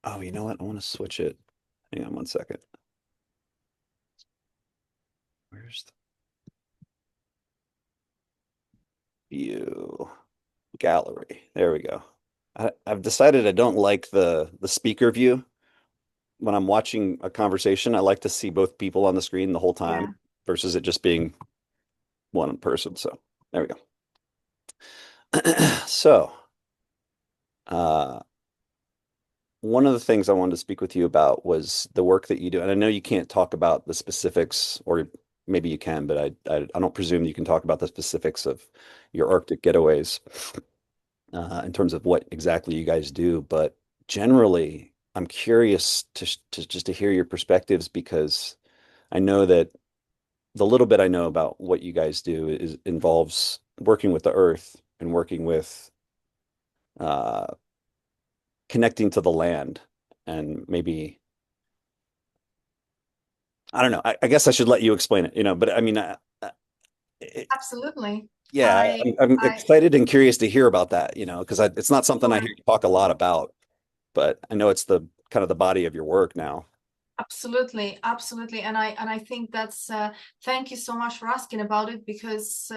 Oh, you know what? I want to switch it. Hang on one second. Where's the view? Gallery. There we go. I've decided I don't like the speaker view. When I'm watching a conversation, I like to see both people on the screen the whole time Yeah, versus it just being one person. So there we go. So, uh, one of the things I wanted to speak with you about was the work that you do. And I know you can't talk about the specifics, or maybe you can, but I don't presume you can talk about the specifics of your Arctic getaways in terms of what exactly you guys do. But generally, I'm curious to just to hear your perspectives because I know that the little bit I know about what you guys do is involves working with the earth and working with uh, connecting to the land and maybe I don't know. I guess I should let you explain it, but I mean, it, absolutely. yeah, I, I'm I, excited and curious to hear about that, because it's not something I sure, hear you talk a lot about, but I know it's the kind of the body of your work now. absolutely, absolutely. And I think that's, thank you so much for asking about it because,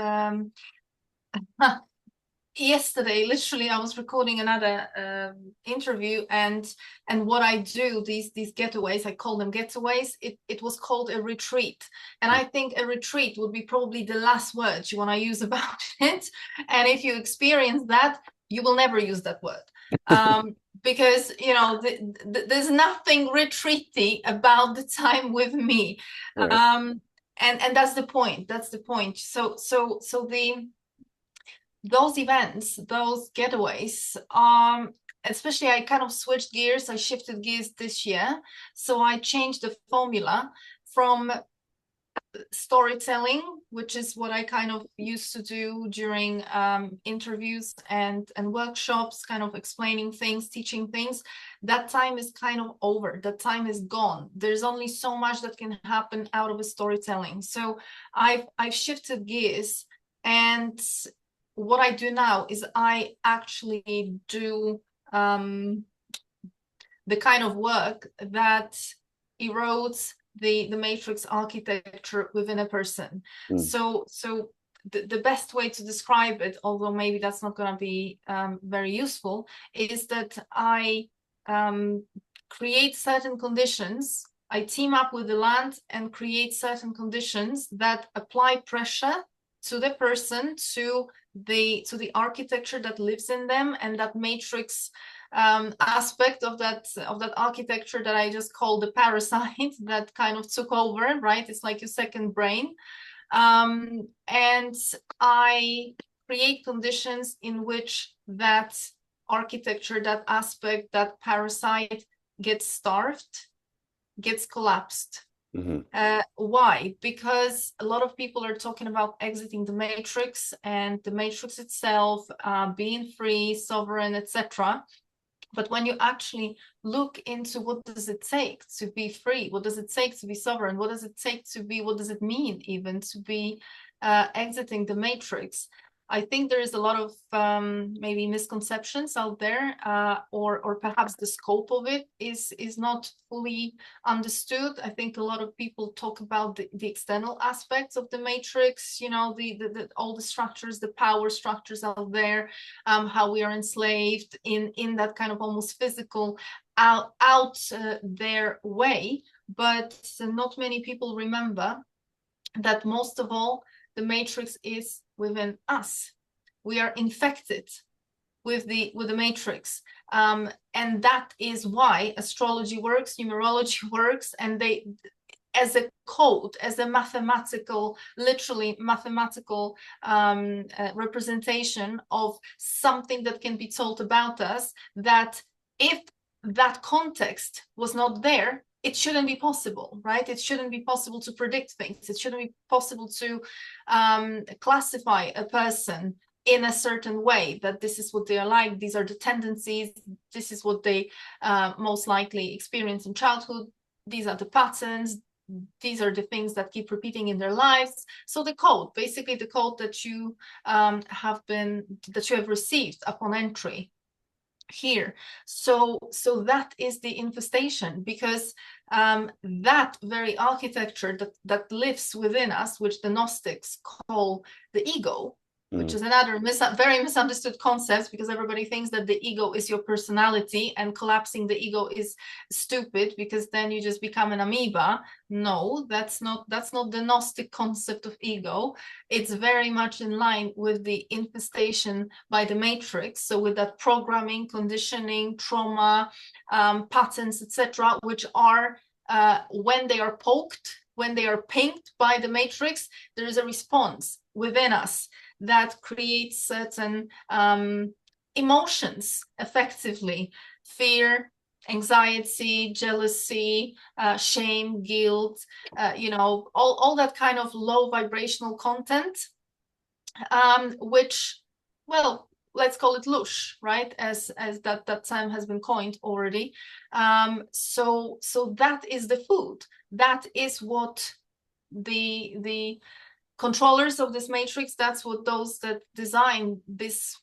yesterday literally I was recording another interview, and what I do, these getaways, I call them getaways, it was called a retreat. And I think a retreat would be probably the last word you want to use about it. And if you experience that, you will never use that word, because there's nothing retreaty about the time with me. Right. And that's the point, so the those events, those getaways, especially I kind of switched gears, I shifted gears this year. So I changed the formula from storytelling, which is what I kind of used to do during interviews and workshops, kind of explaining things, teaching things. That time is kind of over. That time is gone. There's only so much that can happen out of a storytelling. So I've shifted gears, and what I do now is I actually do the kind of work that erodes the matrix architecture within a person. Mm. So the best way to describe it, although maybe that's not going to be very useful, is that I um, create certain conditions. I team up with the land and create certain conditions that apply pressure to the person, to the architecture that lives in them, and that matrix aspect of that architecture that I just call the parasite that kind of took over, right? It's like your second brain. And I create conditions in which that architecture, that aspect, that parasite gets starved, gets collapsed. Hmm. Why? Because a lot of people are talking about exiting the matrix and the matrix itself, being free, sovereign, etc. But when you actually look into what does it take to be free, what does it take to be sovereign, what does it mean even to be exiting the matrix, I think there is a lot of maybe misconceptions out there, or perhaps the scope of it is not fully understood. I think a lot of people talk about the external aspects of the matrix, all the structures, the power structures out there, how we are enslaved in that kind of almost physical out their way. But not many people remember that most of all, the matrix is within us. We are infected with the matrix, and that is why astrology works, numerology works, and they, as a code, as a mathematical, literally mathematical representation of something that can be told about us, that if that context was not there, it shouldn't be possible, right? It shouldn't be possible to predict things. It shouldn't be possible to classify a person in a certain way, that this is what they are like, these are the tendencies, this is what they most likely experience in childhood, these are the patterns, these are the things that keep repeating in their lives. So the code, basically the code that you have received upon entry. here. So that is the infestation, because that very architecture that lives within us, which the Gnostics call the ego, which Mm. is another very misunderstood concept, because everybody thinks that the ego is your personality and collapsing the ego is stupid because then you just become an amoeba. No, that's not the Gnostic concept of ego. It's very much in line with the infestation by the matrix, so with that programming, conditioning, trauma, patterns, etc., which are when they are poked, when they are pinged by the matrix, there is a response within us that creates certain emotions, effectively: fear, anxiety, jealousy, shame, guilt, all that kind of low vibrational content, which, well, let's call it lush, right? As that term has been coined already. So that is the food. That is what the controllers of this matrix, that's what those that design this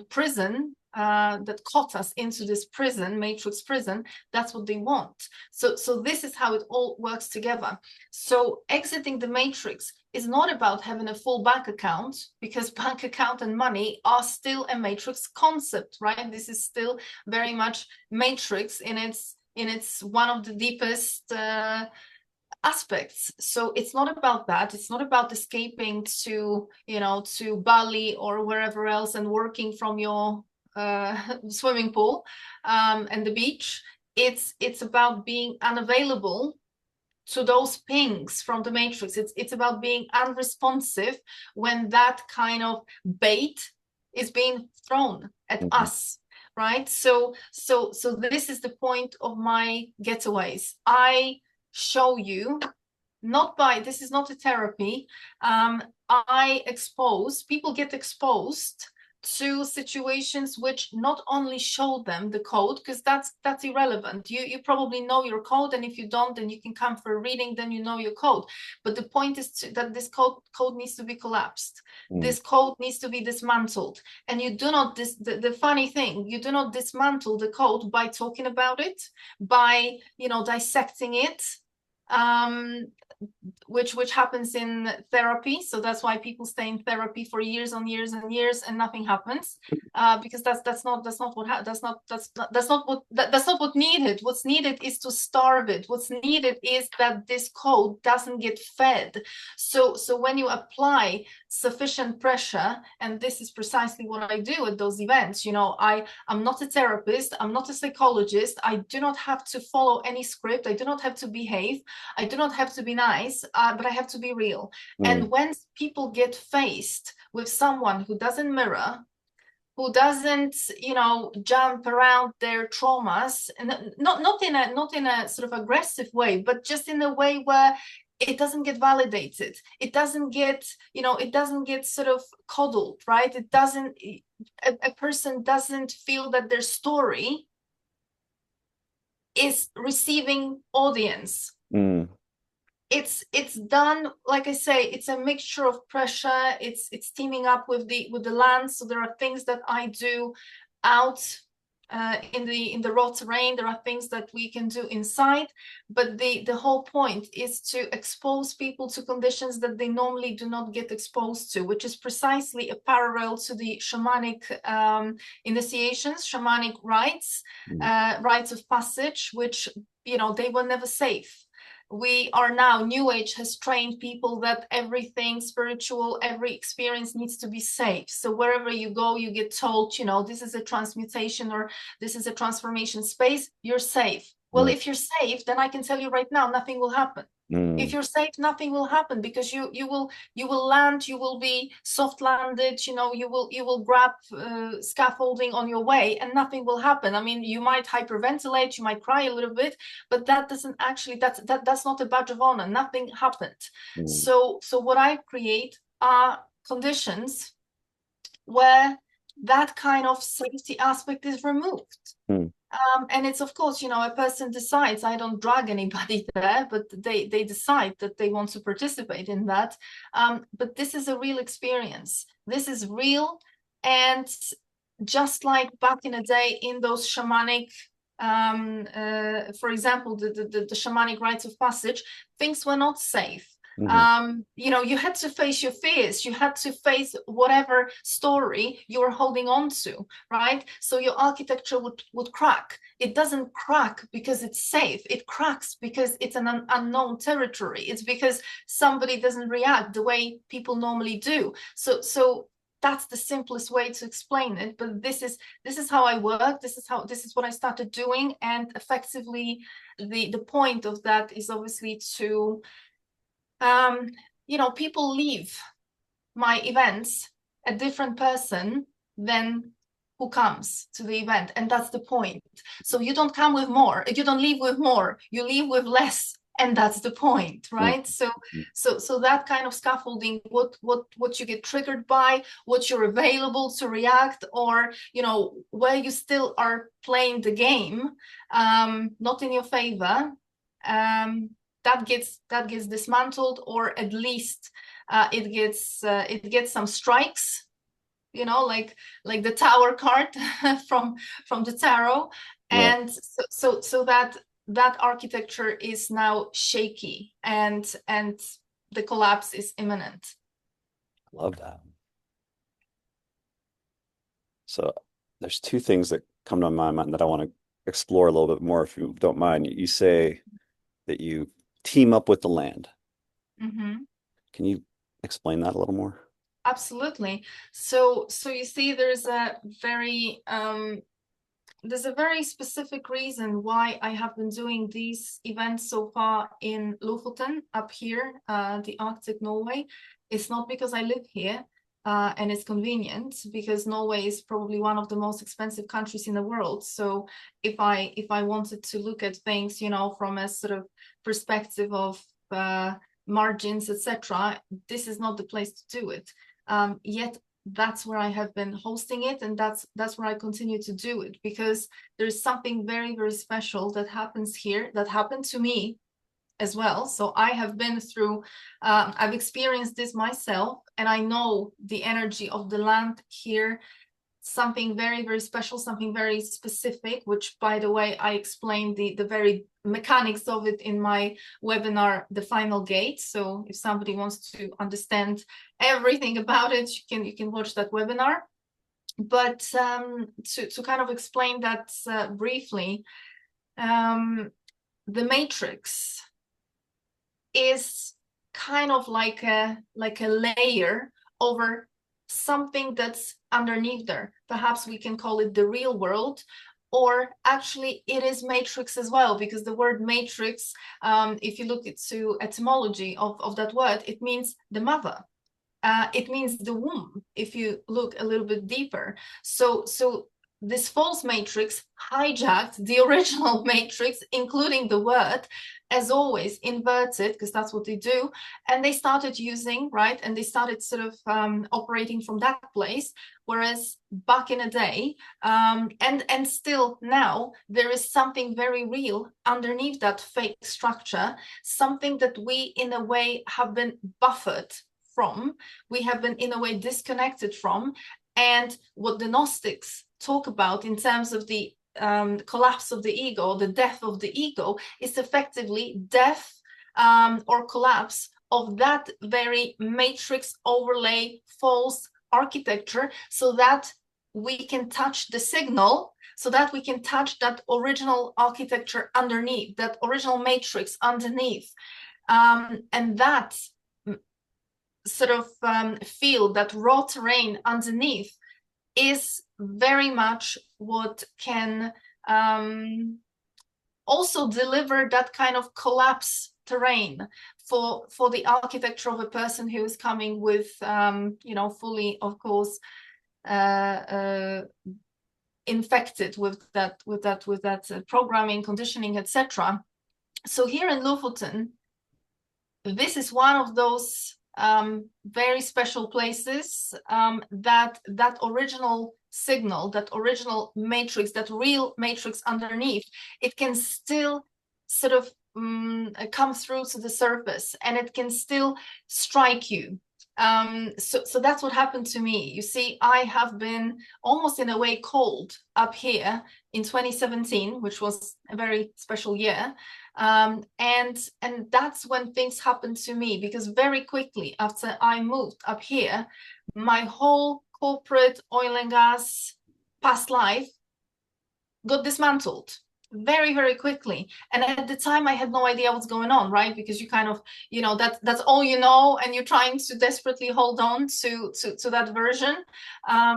prison, that caught us into this prison, matrix prison, that's what they want. So this is how it all works together. So exiting the matrix is not about having a full bank account, because bank account and money are still a matrix concept, right? This is still very much matrix in its one of the deepest aspects. So it's not about that. It's not about escaping to Bali or wherever else and working from your swimming pool and the beach. It's about being unavailable to those pings from the matrix. It's about being unresponsive when that kind of bait is being thrown at Mhm. us, right? So this is the point of my getaways. I show you, not by, this is not a therapy. I expose, people get exposed to situations which not only show them the code, because that's irrelevant. You probably know your code, and if you don't, then you can come for a reading, then you know your code. But the point is that this code needs to be collapsed. Mm. This code needs to be dismantled. And you do not, the funny thing, you do not dismantle the code by talking about it, by dissecting it, um which happens in therapy. So that's why people stay in therapy for years on years and years and nothing happens, because that's not what that's not what needed. What's needed is to starve it. What's needed is that this code doesn't get fed. So when you apply sufficient pressure, and this is precisely what I do at those events, I'm not a therapist, I'm not a psychologist, I do not have to follow any script, I do not have to behave, I do not have to be nice, but I have to be real. Mm. And when people get faced with someone who doesn't mirror, who doesn't, jump around their traumas, and not in a sort of aggressive way, but just in a way where it doesn't get validated, it doesn't get, it doesn't get sort of coddled, right? It doesn't, a person doesn't feel that their story is receiving audience. Mm. It's done, like I say, it's a mixture of pressure. It's teaming up with the land. So there are things that I do out in the raw terrain. There are things that we can do inside, but the whole point is to expose people to conditions that they normally do not get exposed to, which is precisely a parallel to the shamanic initiations, shamanic rites, Mm. rites of passage, which they were never safe. We are now, New Age has trained people that everything spiritual, every experience needs to be safe. So wherever you go, you get told, this is a transmutation or this is a transformation space, you're safe. Well, Mm. if you're safe, then I can tell you right now, nothing will happen. If Mm. you're safe, nothing will happen, because you will land, you will be soft landed, you will grab scaffolding on your way, and nothing will happen. I mean, you might hyperventilate, you might cry a little bit, but that doesn't actually, that's not a badge of honor. Nothing happened. Mm. So what I create are conditions where that kind of safety aspect is removed. Mm. And it's, of course, a person decides, I don't drag anybody there, but they decide that they want to participate in that. But this is a real experience. This is real. And just like back in the day in those shamanic, for example, the shamanic rites of passage, things were not safe. Hmm. You know, you had to face your fears, you had to face whatever story you were holding on to, right? So your architecture would crack. It doesn't crack because it's safe, it cracks because it's an unknown territory. It's because somebody doesn't react the way people normally do. So that's the simplest way to explain it, but this is how I work, this is what I started doing. And effectively the point of that is obviously to you know, people leave my events a different person than who comes to the event, and that's the point. So you don't come with more, you don't leave with more, you leave with less, and that's the point, right? So Hmm. so that kind of scaffolding, what you get triggered by, what you're available to react, or you know, where you still are playing the game not in your favor, that gets dismantled, or at least it gets some strikes, you know, like the tower card from the tarot. Right. And so that architecture is now shaky, and the collapse is imminent. Love that. So there's two things that come to my mind that I want to explore a little bit more, if you don't mind. You say that you team up with the land. Mm-hmm. Can you explain that a little more? Absolutely. So you see, there's a very specific reason why I have been doing these events so far in Lofoten, up here, the Arctic Norway. It's not because I live here, and it's convenient, because Norway is probably one of the most expensive countries in the world. So if I wanted to look at things, you know, from a sort of perspective of margins, etc., this is not the place to do it. Yet that's where I have been hosting it, and that's where I continue to do it, because there's something very, very special that happens here, that happened to me as well. So I have been through, I've experienced this myself, and I know the energy of the land here, something very, very special, something very specific, which, by the way, I explained the very mechanics of it in my webinar, The Final Gate. So if somebody wants to understand everything about it, you can watch that webinar. But to kind of explain that briefly, the matrix is kind of like a layer over something that's underneath there. Perhaps we can call it the real world, or actually it is matrix as well, because the word matrix, if you look into etymology of that word, it means the mother. It means the womb, if you look a little bit deeper. So this false matrix hijacked the original matrix, including the word, as always, inverted, because that's what they do. And they started using, right? And they started sort of operating from that place. Whereas back in a day, and still now, there is something very real underneath that fake structure, something that we, in a way, have been buffered from, we have been in a way disconnected from. And what the Gnostics talk about in terms of the collapse of the ego, the death of the ego, is effectively death or collapse of that very matrix overlay false architecture, so that we can touch the signal, so that we can touch that original architecture underneath, that original matrix underneath. And that sort of field, that raw terrain underneath, is very much what can also deliver that kind of collapse terrain for the architecture of a person who is coming with you know, fully, of course, infected with that programming, conditioning, etc. So here in Lofoten, this is one of those very special places, that original signal, that original matrix, that real matrix underneath, it can still sort of come through to the surface, and it can still strike you. So that's what happened to me. You see, I have been almost in a way cold up here in 2017, which was a very special year. And that's when things happened to me, because very quickly after I moved up here, my whole corporate oil and gas past life got dismantled very, very quickly. And at the time I had no idea what's going on, right? Because you kind of, that's all you know, and you're trying to desperately hold on to that version,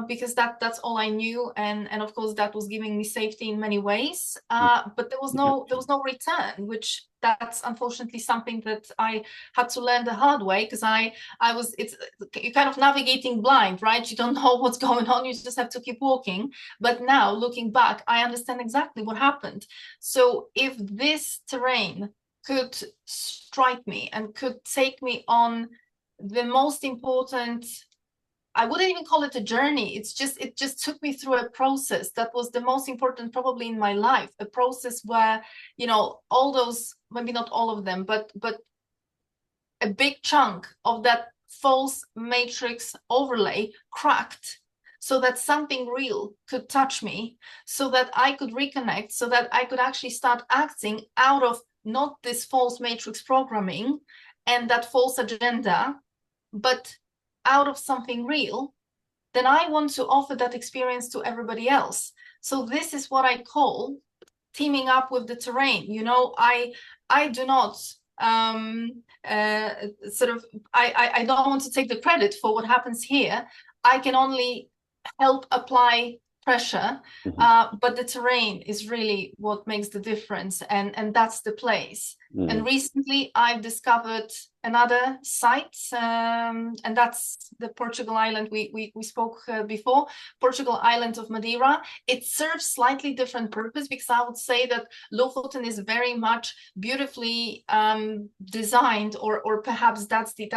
because that's all I knew. And of course that was giving me safety in many ways. But there was no return, which that's unfortunately something that I had to learn the hard way, because you're kind of navigating blind, right? You don't know what's going on, you just have to keep walking. But now looking back, I understand exactly what happened. So if this terrain could strike me and could take me on the most important, I wouldn't even call it a journey. It just took me through a process that was the most important probably in my life, a process where, all those, maybe not all of them, but a big chunk of that false matrix overlay cracked, so that something real could touch me, so that I could reconnect, so that I could actually start acting out of not this false matrix programming and that false agenda, but out of something real. Then I want to offer that experience to everybody else. So this is what I call teaming up with the terrain. I do not sort of, I don't want to take the credit for what happens here. I can only help apply pressure, Mhm. but the terrain is really what makes the difference, and that's the place. And Mhm. recently I've discovered another site, and that's the Portugal island we spoke before, Portugal island of Madeira. It serves slightly different purpose, because I would say that Lofoten is very much beautifully designed, or perhaps that's the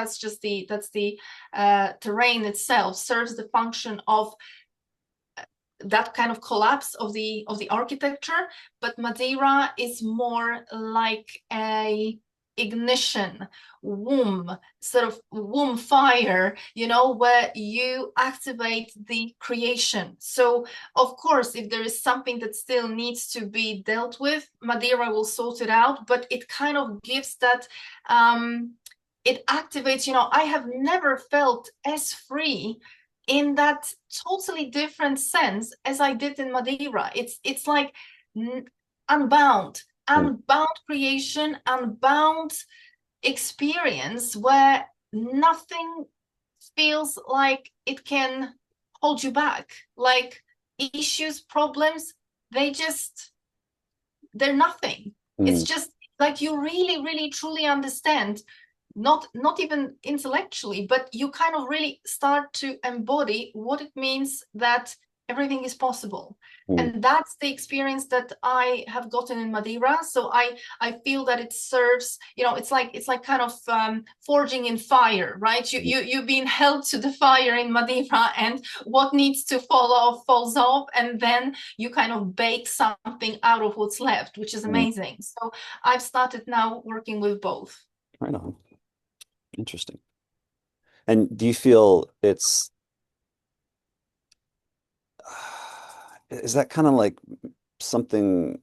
terrain itself serves the function of that kind of collapse of the architecture. But Madeira is more like a ignition, sort of womb fire, where you activate the creation. So of course, if there is something that still needs to be dealt with, Madeira will sort it out, but it kind of gives that, it activates, I have never felt as free in that totally different sense as I did in Madeira. It's like unbound, Mhm. unbound creation, unbound experience, where nothing feels like it can hold you back. Like issues, problems, they're nothing. It's Mhm. just like you really, really, truly understand, not even intellectually, but you kind of really start to embody what it means that everything is possible. Mhm. And that's the experience that I have gotten in Madeira. So I feel that it serves, it's like kind of forging in fire, right? You've been held to the fire in Madeira, and what needs to fall off falls off, and then you kind of bake something out of what's left, which is Mhm. amazing. So I've started now working with both. Right on. Interesting. And do you feel is that kind of like something,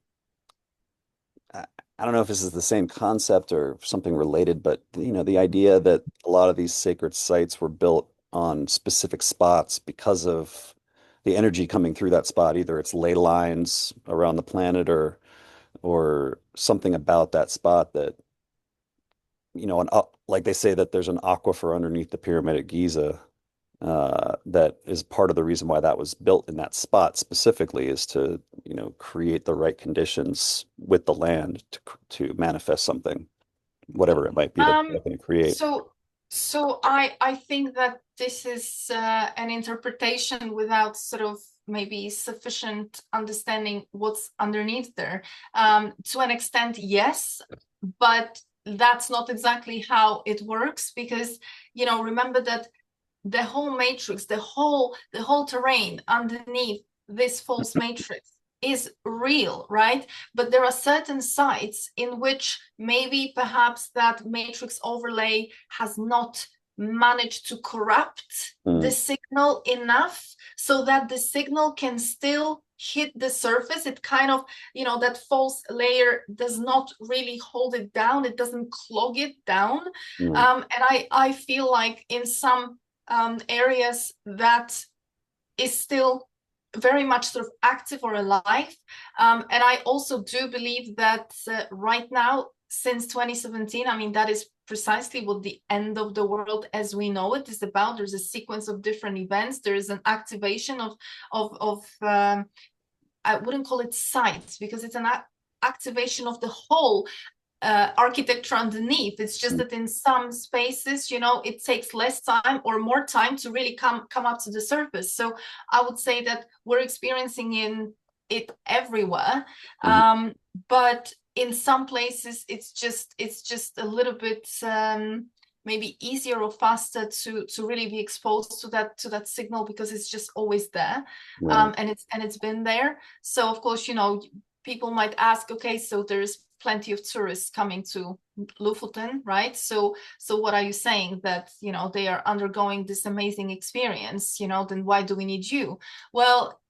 I I don't know if this is the same concept or something related, but the idea that a lot of these sacred sites were built on specific spots because of the energy coming through that spot, either it's ley lines around the planet or something about that spot that, like they say that there's an aquifer underneath the pyramid at Giza, that is part of the reason why that was built in that spot specifically is to, create the right conditions with the land to manifest something, whatever it might be that they're Um, going to create. so so I think that this is an interpretation without sort of maybe sufficient understanding what's underneath there. To an extent, yes, but that's not exactly how it works, because remember that the whole matrix, the whole terrain underneath this false matrix is real, right? But there are certain sites in which maybe perhaps that matrix overlay has not manage to corrupt the Mm, signal enough so that the signal can still hit the surface. It kind of, that false layer does not really hold it down. It doesn't clog it down. mm, And I feel like in some areas that is still very much sort of active or alive. And I also do believe that right now, since 2017, I mean, that is precisely what the end of the world as we know it is about. There's a sequence of different events. There is an activation of I wouldn't call it sites, because it's an activation of the whole architecture underneath. It's just mm, that in some spaces, it takes less time or more time to really come up to the surface. So I would say that we're experiencing it everywhere, mm, but in some places it's just a little bit maybe easier or faster to really be exposed to that signal, because it's just always there, right. and it's been there. So of course, people might ask, okay, so there's plenty of tourists coming to Lofoten, right? So what are you saying, that they are undergoing this amazing experience? Then why do we need you? Well,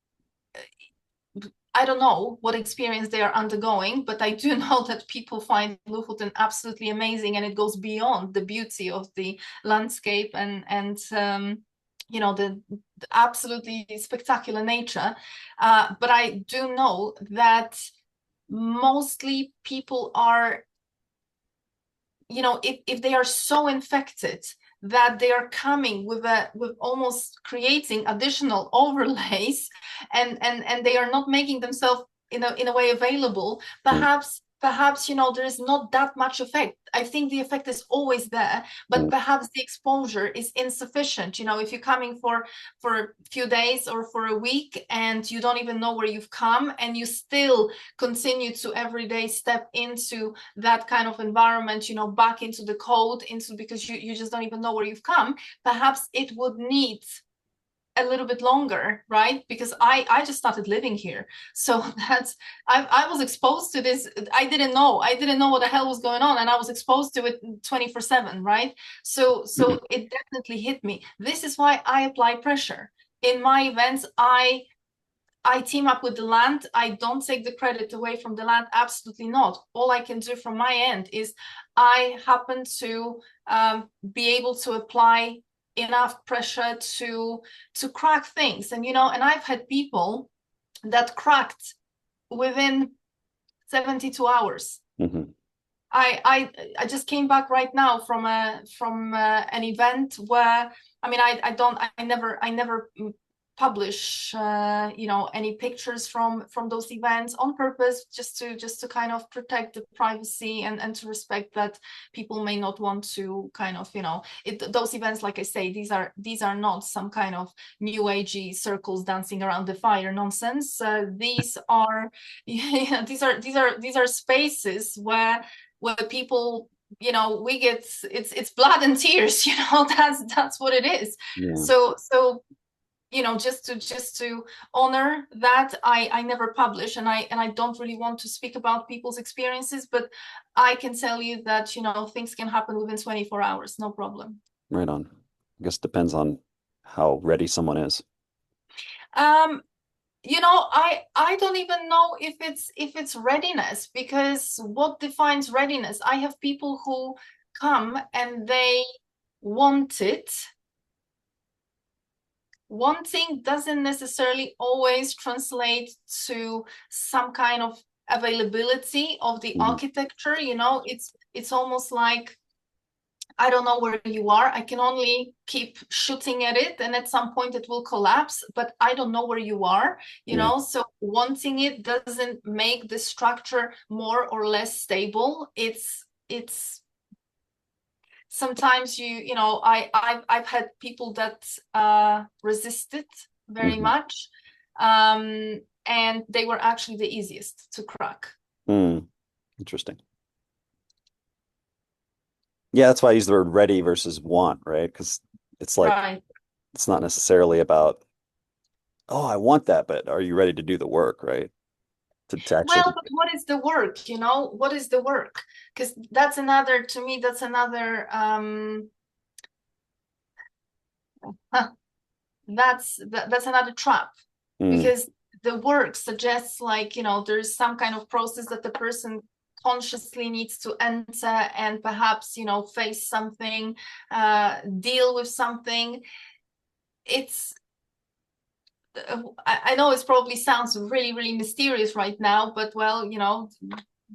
I don't know what experience they are undergoing, but I do know that people find Lofoten absolutely amazing, and it goes beyond the beauty of the landscape and the absolutely spectacular nature. But I do know that mostly people are, if they are so infected that they are coming with almost creating additional overlays, and they are not making themselves in a way available, Mm, perhaps there is not that much effect. I think the effect is always there, but mm, perhaps the exposure is insufficient. If you're coming for a few days or for a week and you don't even know where you've come, and you still continue to every day step into that kind of environment, back into the cold, because you just don't even know where you've come, perhaps it would need a little bit longer, right? Because I just started living here, so that's I was exposed to this. I didn't know what the hell was going on, and I was exposed to it 24/7, right? So it definitely hit me. This is why I apply pressure in my events. I team up with the land. I don't take the credit away from the land. Absolutely not. All I can do from my end is I happen to be able to apply enough pressure to crack things. And I've had people that cracked within 72 hours. mhm. I just came back right now from an event where, I mean, I never publish any pictures from those events on purpose, just to kind of protect the privacy, and to respect that people may not want to kind of those events, like I say, these are not some kind of new agey circles dancing around the fire nonsense. These are these are spaces where people, we get, it's blood and tears. That's what it is. Yeah, So just to honor that, I never publish, and I don't really want to speak about people's experiences, but I can tell you that things can happen within 24 hours, no problem. right on. I guess depends on how ready someone is. um I don't even know if it's readiness, because what defines readiness? I have people who come and they want it. Wanting doesn't necessarily always translate to some kind of availability of the Mhm. architecture. It's almost like, I don't know where you are. I can only keep shooting at it, and at some point it will collapse, but I don't know where you are, Yeah, So wanting it doesn't make the structure more or less stable. It's sometimes I've had people that resist it very hmm, much, and they were actually the easiest to crack. mm, interesting. Yeah, that's why I use the word ready versus want, right? Because it's like Right. it's not necessarily about, oh, I want that, but are you ready to do the work, right? To actually, Well, but what is the work? What is the work? Because that's another, to me, that's another Huh, that's another trap, Mm, because the work suggests, like, there's some kind of process that the person consciously needs to enter and perhaps, face something, deal with something. It's I know it probably sounds really, really mysterious right now, but well,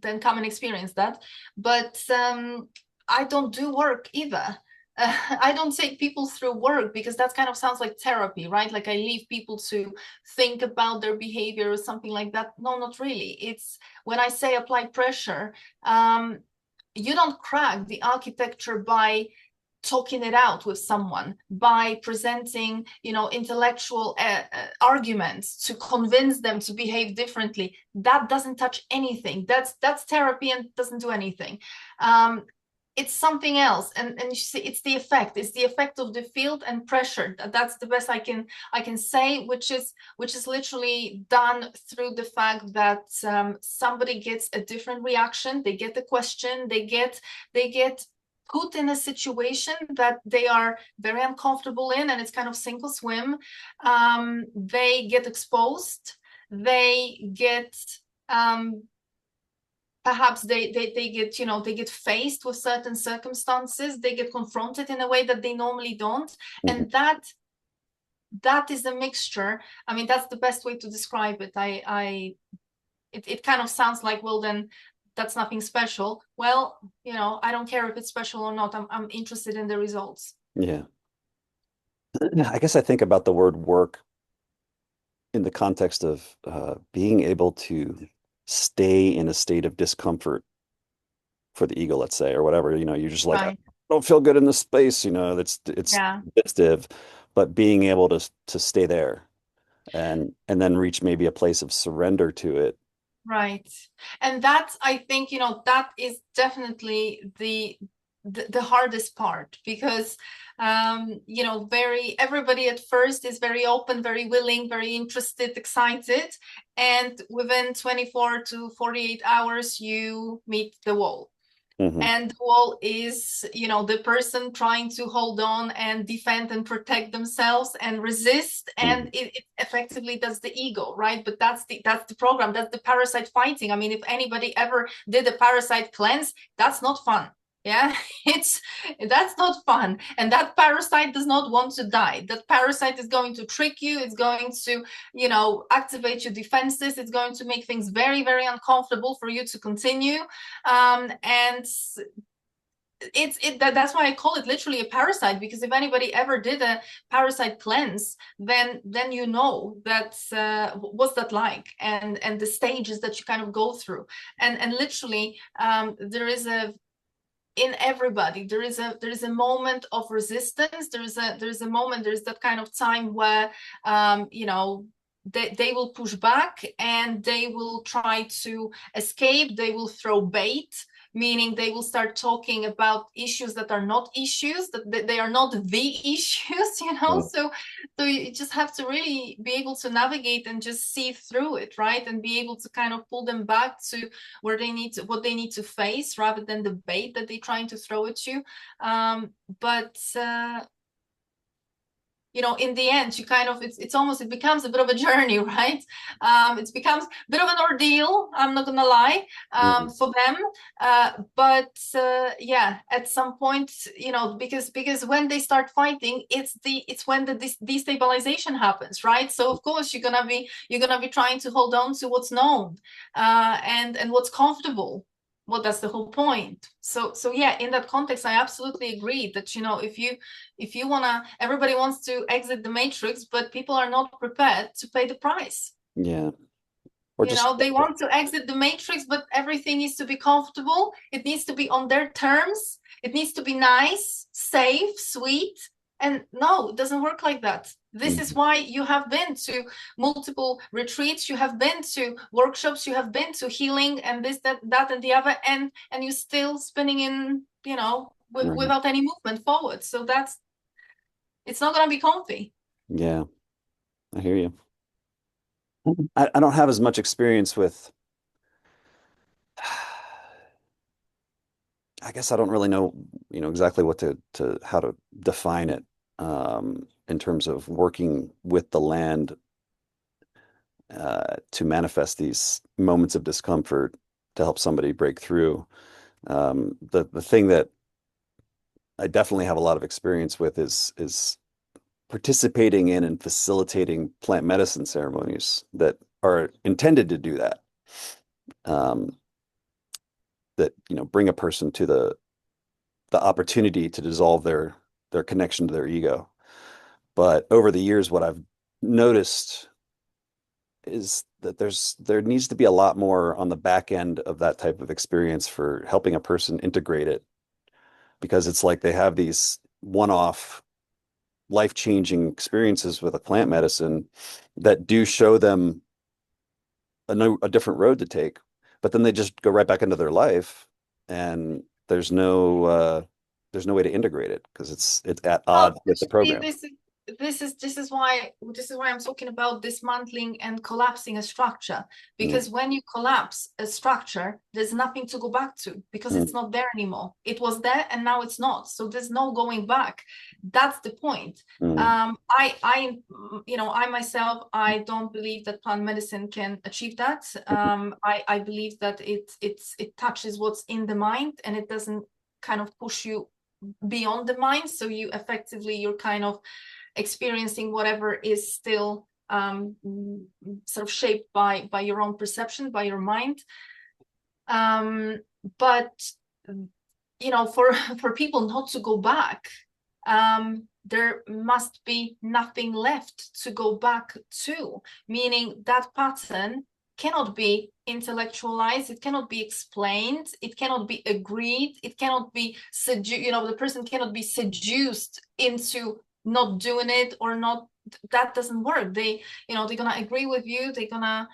then come and experience that. But I don't do work either. I don't take people through work because that kind of sounds like therapy, right? Like I leave people to think about their behavior or something like that. No, not really. It's when I say apply pressure, um, you don't crack the architecture by talking it out with someone, by presenting, intellectual arguments to convince them to behave differently. That doesn't touch anything. That's therapy and doesn't do anything. It's something else, and you see, it's the effect of the field and pressure. That's the best I can say, which is literally done through the fact that somebody gets a different reaction. They get the question, they get put in a situation that they are very uncomfortable in, and it's kind of sink or swim. They get exposed, they get perhaps they get, they get faced with certain circumstances, they get confronted in a way that they normally don't. mhm. And that is a mixture. I mean, that's the best way to describe it. It kind of sounds like, well, then that's nothing special. Well, I don't care if it's special or not. I'm interested in the results. Yeah. I guess I think about the word work in the context of being able to stay in a state of discomfort for the ego, let's say, or whatever. You're just like, I Right. don't feel good in this space. It's Yeah. divisive, but being able to stay there and then reach maybe a place of surrender to it. Right. And that's, I think, that is definitely the hardest part, because very everybody at first is very open, very willing, very interested, excited, and within 24 to 48 hours you meet the wall. Hmm. And the wall is, the person trying to hold on and defend and protect themselves and resist, and Hmm. it effectively does the ego, right? But that's the program, that's the parasite fighting. I mean, if anybody ever did a parasite cleanse, that's not fun. Yeah, it's that's not fun. And that parasite does not want to die. That parasite is going to trick you, it's going to, activate your defenses, it's going to make things very, very uncomfortable for you to continue. And that's why I call it literally a parasite, because if anybody ever did a parasite cleanse, then that what's that like, and the stages that you kind of go through. And literally, there is a in everybody there is a moment of resistance. There is a moment, there's that kind of time where they will push back and they will try to escape, they will throw bait, meaning they will start talking about issues that are not issues, that they are not the issues. Yeah. So you just have to really be able to navigate and just see through it, right, and be able to kind of pull them back to what they need to face, rather than the bait that they're trying to throw at you. But in the end, you kind of it's almost, it becomes a bit of a journey, right? It becomes a bit of an ordeal, I'm not gonna lie, Hmm. for them. But yeah, at some point, because when they start fighting, it's when the destabilization happens, right? So of course you're gonna be trying to hold on to what's known, and what's comfortable. Well, that's the whole point. So yeah, in that context, I absolutely agree that, if you wanna, everybody wants to exit the matrix, but people are not prepared to pay the price. Yeah. Or just They want to exit the matrix, but everything needs to be comfortable. It needs to be on their terms. It needs to be nice, safe, sweet. And no, it doesn't work like that. This is Mhm. why you have been to multiple retreats, you have been to workshops, you have been to healing, and this, that, and the other, and you're still spinning in, Right. without any movement forward. So it's not going to be comfy. Yeah, I hear you. I don't have as much experience with, I guess I don't really know, exactly what to how to define it. in terms of working with the land to manifest these moments of discomfort to help somebody break through. The thing that I definitely have a lot of experience with is participating in and facilitating plant medicine ceremonies that are intended to do that. Um, that bring a person to the opportunity to dissolve their connection to their ego. But over the years, what I've noticed is that there needs to be a lot more on the back end of that type of experience for helping a person integrate it, because it's like they have these one-off life-changing experiences with a plant medicine that do show them a different road to take, but then they just go right back into their life, and there's no way to integrate it because it's at Well, odds with the see, program. this is why I'm talking about dismantling and collapsing a structure. Mm, Because when you collapse a structure, there's nothing to go back to because mm, it's not there anymore. It was there and now it's not. So there's no going back. That's the point. mm, I myself, I don't believe that plant medicine can achieve that. I believe that it touches what's in the mind and it doesn't kind of push you beyond the mind, so you're kind of experiencing whatever is still sort of shaped by your own perception, by your mind. But for for people not to go back, there must be nothing left to go back to, meaning that pattern cannot be intellectualized, it cannot be explained, it cannot be agreed, it cannot be the person cannot be seduced into not doing it or not. That doesn't work. They're gonna agree with you, they're gonna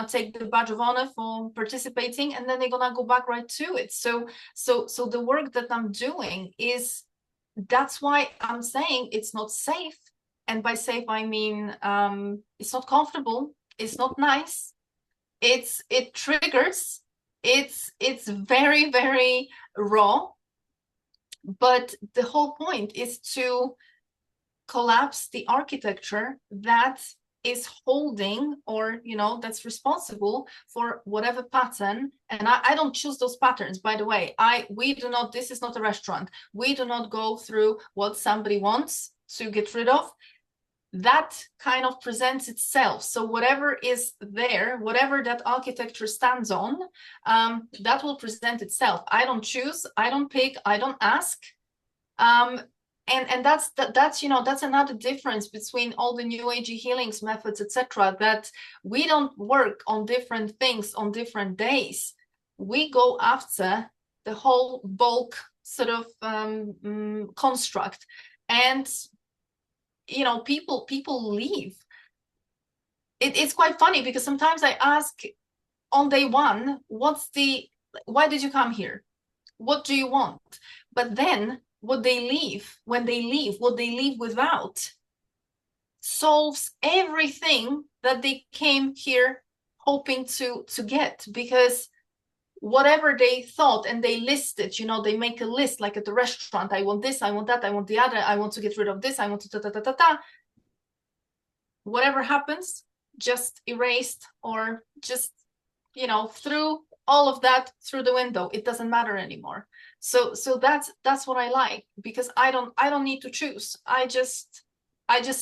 take the badge of honor for participating, and then they're gonna go back right to it. So the work that I'm doing is, that's why I'm saying it's not safe. And by safe, I mean it's not comfortable, it's not nice, it triggers, it's very, very raw. But the whole point is to collapse the architecture that is holding, or that's responsible for whatever pattern. And I don't choose those patterns, by the way. We do not, this is not a restaurant, we do not go through what somebody wants to get rid of. That kind of presents itself. So whatever is there, whatever that architecture stands on, that will present itself. I don't choose, I don't pick, I don't ask. And that's another difference between all the new agey healings methods, etc., that we don't work on different things on different days. We go after the whole bulk sort of construct. And people leave. It's quite funny because sometimes I ask on day one, why did you come here? What do you want? But then when they leave what they leave without solves everything that they came here hoping to get. Because whatever they thought, and they listed, they make a list like at the restaurant, I want this, I want that, I want the other, I want to get rid of this, I want to ta ta ta ta ta. Whatever happens, just erased, or just through all of that through the window. It doesn't matter anymore. So that's what I like, because I don't need to choose. I just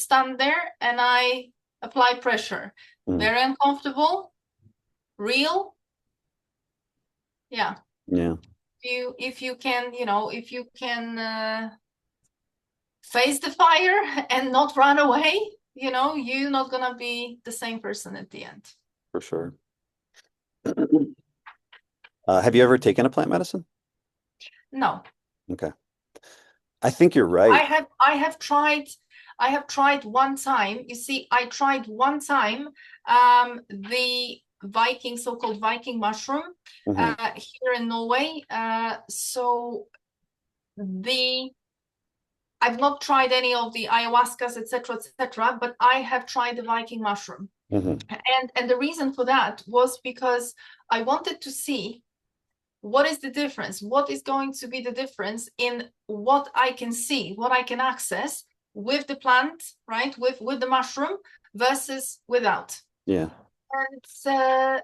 stand there and I apply pressure. mm. Very uncomfortable, real. Yeah. Yeah, If you can face the fire and not run away, you're not gonna be the same person at the end. for sure. Have you ever taken a plant medicine? No. Okay. I think you're I right. have I have tried I have tried one time. You see, I tried one time the so-called Viking mushroom Hmm. here in Norway. So the I've not tried any of the ayahuascas, etc., but I have tried the Viking mushroom. Hmm. And the reason for that was because I wanted to see what is the difference, what is going to be the difference in what I can see, what I can access, with the plant, right, with the mushroom versus without. Yeah. And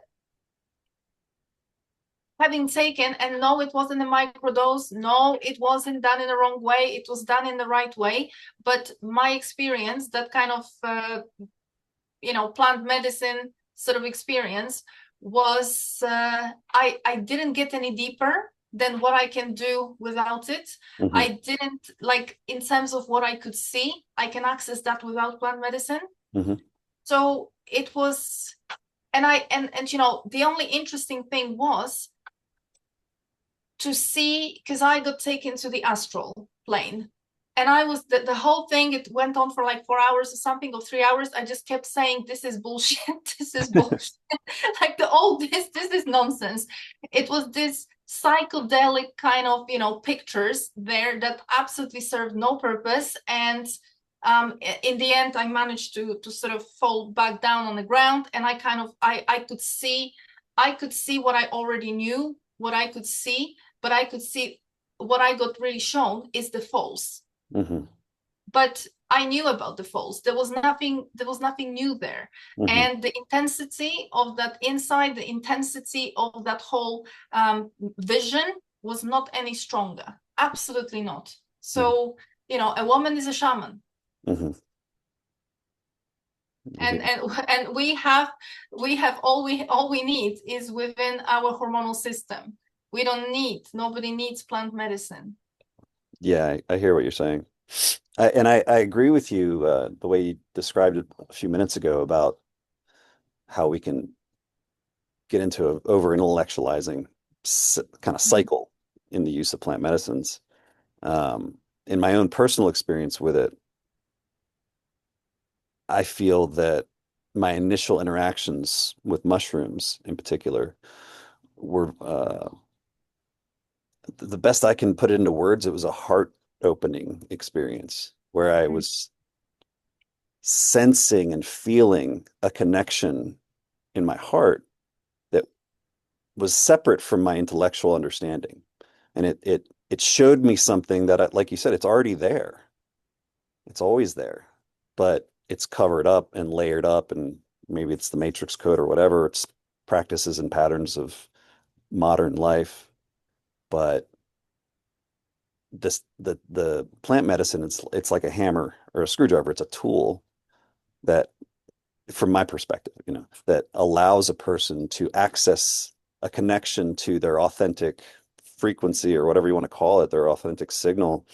having taken, and no, it wasn't a microdose, no, it wasn't done in the wrong way, it was done in the right way. But my experience, that kind of plant medicine sort of experience, was I didn't get any deeper than what I can do without it. Hmm. I didn't, like, in terms of what I could see, I can access that without plant medicine. Hmm. So it was, and the only interesting thing was to see, because I got taken to the astral plane, and I was the whole thing, it went on for like 4 hours or something, or 3 hours. I just kept saying, this is bullshit. This is bullshit. Like this is nonsense. It was this psychedelic kind of pictures there that absolutely served no purpose. And in the end, I managed to sort of fall back down on the ground, and I could see what I already knew, what I could see, but I could see what I got really shown is the falls. Hmm. But I knew about the falls. There was nothing new there. Hmm. And the intensity of that insight, the intensity of that whole vision was not any stronger. Absolutely not. So, a woman is a shaman. Hmm. And we have all we need is within our hormonal system. Nobody needs plant medicine. Yeah, I hear what you're saying. I agree with you, the way you described it a few minutes ago about how we can get into an over intellectualizing kind of Mhm. cycle in the use of plant medicines. In my own personal experience with it, I feel that my initial interactions with mushrooms in particular were the best I can put it into words. It was a heart opening experience where I was sensing and feeling a connection in my heart that was separate from my intellectual understanding. And it showed me something that, like you said, it's already there. It's always there, but it's covered up and layered up, and maybe it's the matrix code or whatever. It's practices and patterns of modern life. But the plant medicine, it's like a hammer or a screwdriver. It's a tool that, from my perspective, that allows a person to access a connection to their authentic frequency, or whatever you want to call it, their authentic signal.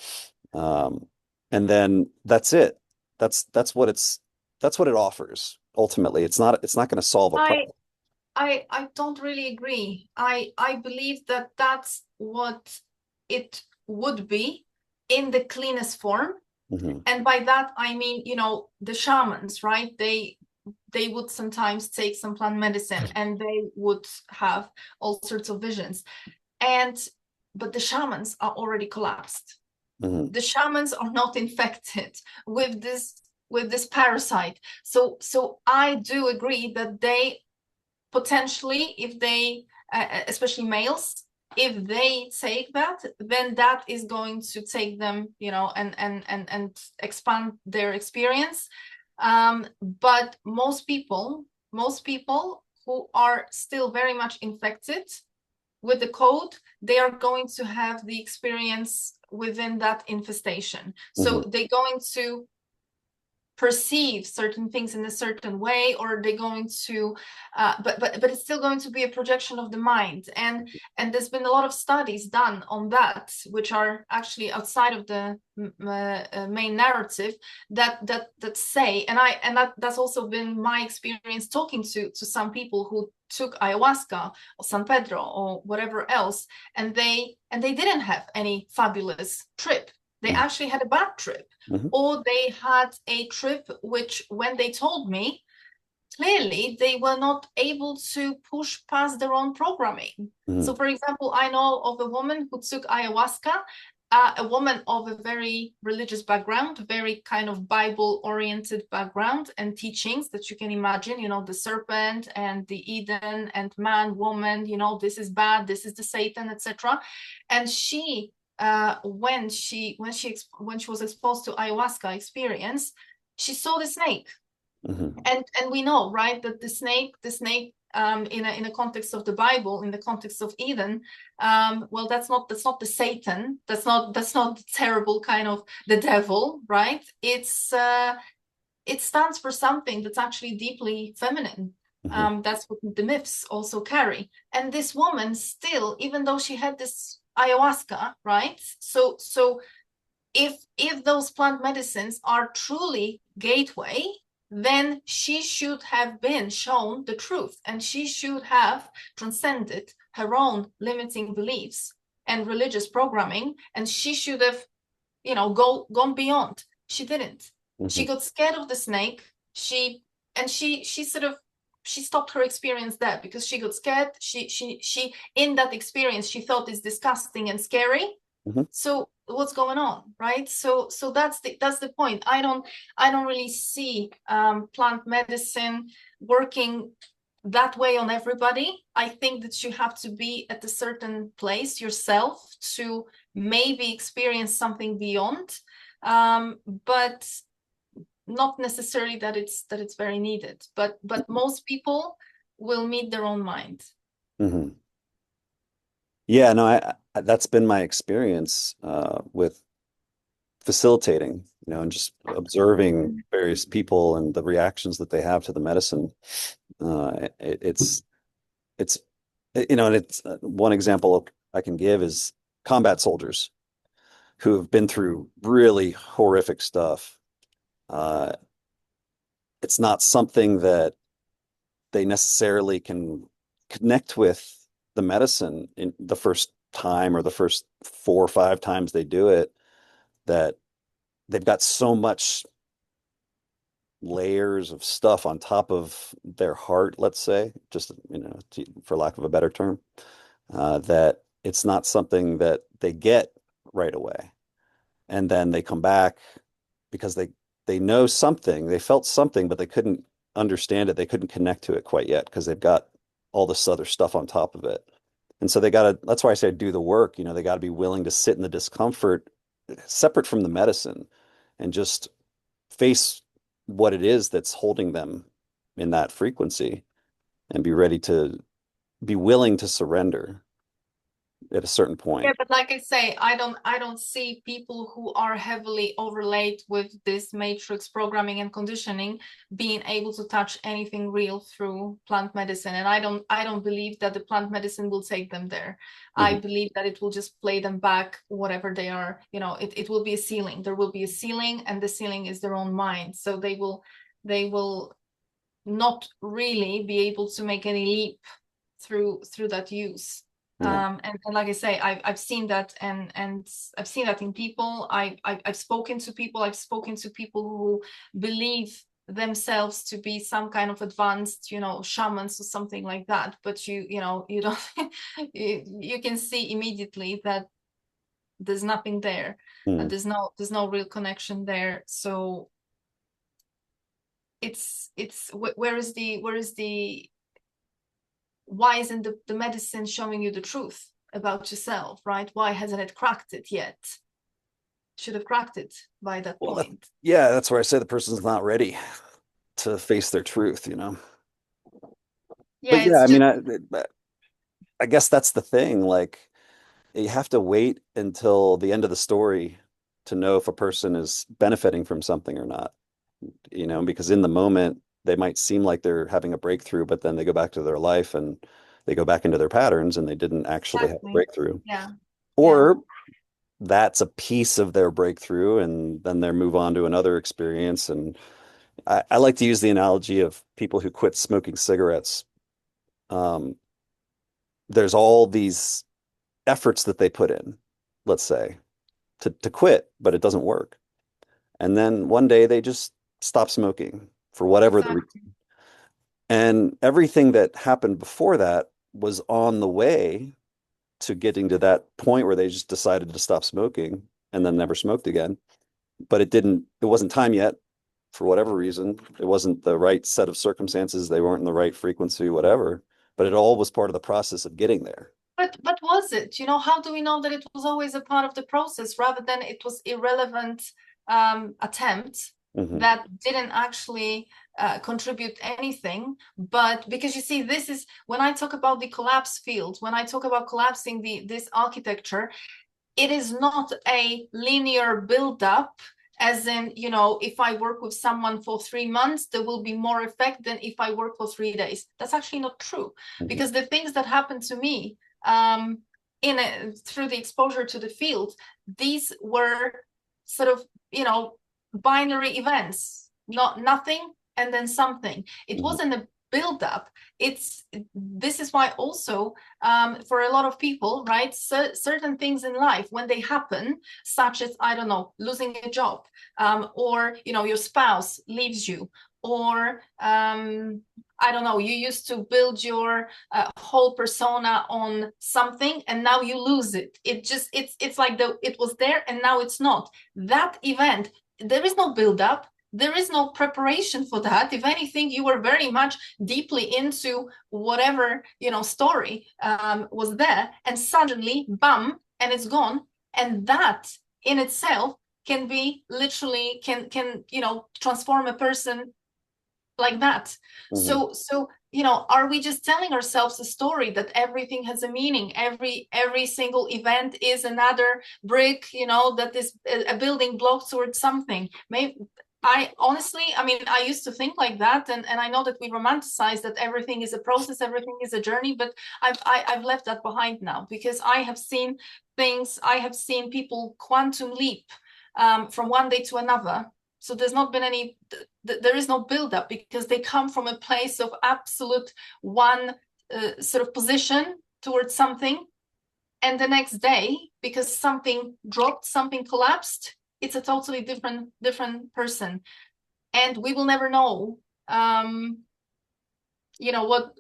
Um, and then that's it. That's what it offers. Ultimately, it's not going to solve a I problem. I don't really agree. I believe that that's what it would be in the cleanest form. Hmm. And by that I mean, the shamans, right? They would sometimes take some plant medicine and they would have all sorts of visions. And but the shamans are already collapsed. Hmm. The shamans are not infected with this parasite. So I do agree that they potentially, if they especially males, if they take that, then that is going to take them, and expand their experience. But most people who are still very much infected with the code, they are going to have the experience within that infestation. So Hmm. they're going to perceive certain things in a certain way, or they're going to but it's still going to be a projection of the mind. And there's been a lot of studies done on that, which are actually outside of the main narrative, that say, that's also been my experience talking to some people who took ayahuasca or San Pedro or whatever else, and they didn't have any fabulous trip. They Hmm. actually had a bad trip, Hmm. or they had a trip which, when they told me, clearly they were not able to push past their own programming. Hmm. So, for example, I know of a woman who took ayahuasca, a woman of a very religious background, very kind of Bible-oriented background and teachings that you can imagine, the serpent and the Eden and man, woman, this is bad, this is the Satan, etc. And she when she was exposed to ayahuasca experience, she saw the snake. Hmm. And we know, right, that the snake in a context of the Bible, in the context of Eden, well, that's not the Satan, that's not the terrible kind of the devil, right? It stands for something that's actually deeply feminine. Hmm. That's what the myths also carry. And this woman still, even though she had this ayahuasca, right? So if those plant medicines are truly gateway, then she should have been shown the truth, and she should have transcended her own limiting beliefs and religious programming, and she should have, gone beyond. She didn't. She Hmm. got scared of the snake. She sort of she stopped her experience there because she got scared. She in that experience she thought it's disgusting and scary. Hmm. So what's going on, right? So that's the point. I don't really see plant medicine working that way on everybody. I think that you have to be at a certain place yourself to maybe experience something beyond, but not necessarily that it's very needed. But most people will meet their own mind. Hmm. Yeah, no, that's been my experience with facilitating, and just observing various people and the reactions that they have to the medicine. It's and it's one example I can give is combat soldiers who have been through really horrific stuff. Uh, it's not something that they necessarily can connect with the medicine in the first time or the first 4 or 5 times they do it, that they've got so much layers of stuff on top of their heart, let's say, just for lack of a better term, that it's not something that they get right away. And then they come back because they know something, they felt something, but they couldn't understand it. They couldn't connect to it quite yet because they've got all this other stuff on top of it. And so they got to, that's why I say do the work. They got to be willing to sit in the discomfort separate from the medicine and just face what it is that's holding them in that frequency and be ready to be willing to surrender at a certain Yeah, point. but like I say, I don't see people who are heavily overlaid with this matrix programming and conditioning being able to touch anything real through plant medicine. And I don't believe that the plant medicine will take them there. I Mhm. believe that it will just play them back, whatever they are. It will be a ceiling. There will be a ceiling, and the ceiling is their own mind. So they will not really be able to make any leap through that use. Yeah. And like I say, I've seen that, and I've seen that in people. I've spoken to people. I've spoken to people who believe themselves to be some kind of advanced, shamans or something like that. But you don't you can see immediately that there's nothing there. Mhm. There's no real connection there. So it's where is the why isn't the medicine showing you the truth about yourself, right? Why hasn't it cracked it yet? Should have cracked it by that Well, point. yeah, that's where I say the person's not ready to face their truth. Yeah, But yeah, it's I mean, just I guess that's the thing. Like, you have to wait until the end of the story to know if a person is benefiting from something or not, because in the moment they might seem like they're having a breakthrough, but then they go back to their life and they go back into their patterns and they didn't actually have a exactly. breakthrough. Yeah, yeah, Or that's a piece of their breakthrough and then they move on to another experience. And I like to use the analogy of people who quit smoking cigarettes. Um, there's all these efforts that they put in, let's say, to quit, but it doesn't work. And then one day they just stop smoking for whatever the reason. exactly. And everything that happened before that was on the way to getting to that point where they just decided to stop smoking and then never smoked again. But it wasn't time yet for whatever reason. It wasn't the right set of circumstances. They weren't in the right frequency, whatever. But it all was part of the process of getting there. but was it? How do we know that it was always a part of the process rather than it was irrelevant attempt Hmm. that didn't actually contribute anything? But because you see, this is when I talk about the collapse field, when I talk about collapsing this architecture, it is not a linear build-up, as in, if I work with someone for 3 months, there will be more effect than if I work for 3 days. That's actually not true, Hmm. because the things that happen to me through the exposure to the field, these were sort of, binary events, not nothing and then something. It Hmm. wasn't a build-up. This is why also for a lot of people, right, certain things in life, when they happen, such as, I don't know, losing a job, or your spouse leaves you, or I don't know, you used to build your whole persona on something and now you lose it. It's like it was there and now it's not. That event, there is no build up, there is no preparation for that. If anything, you were very much deeply into whatever story was there, and suddenly bam, and it's gone. And that in itself can be literally can transform a person like that. Hmm. So are we just telling ourselves a story that everything has a meaning, every single event is another brick, that is a building block towards something? Maybe I honestly, I mean, I used to think like that, and I know that we romanticize that everything is a process, everything is a journey, but I've left that behind now, because I have seen things, I have seen people quantum leap from one day to another. So there's not been any, there is no build-up, because they come from a place of absolute one sort of position towards something, and the next day, because something dropped, something collapsed, it's a totally different person. And we will never know what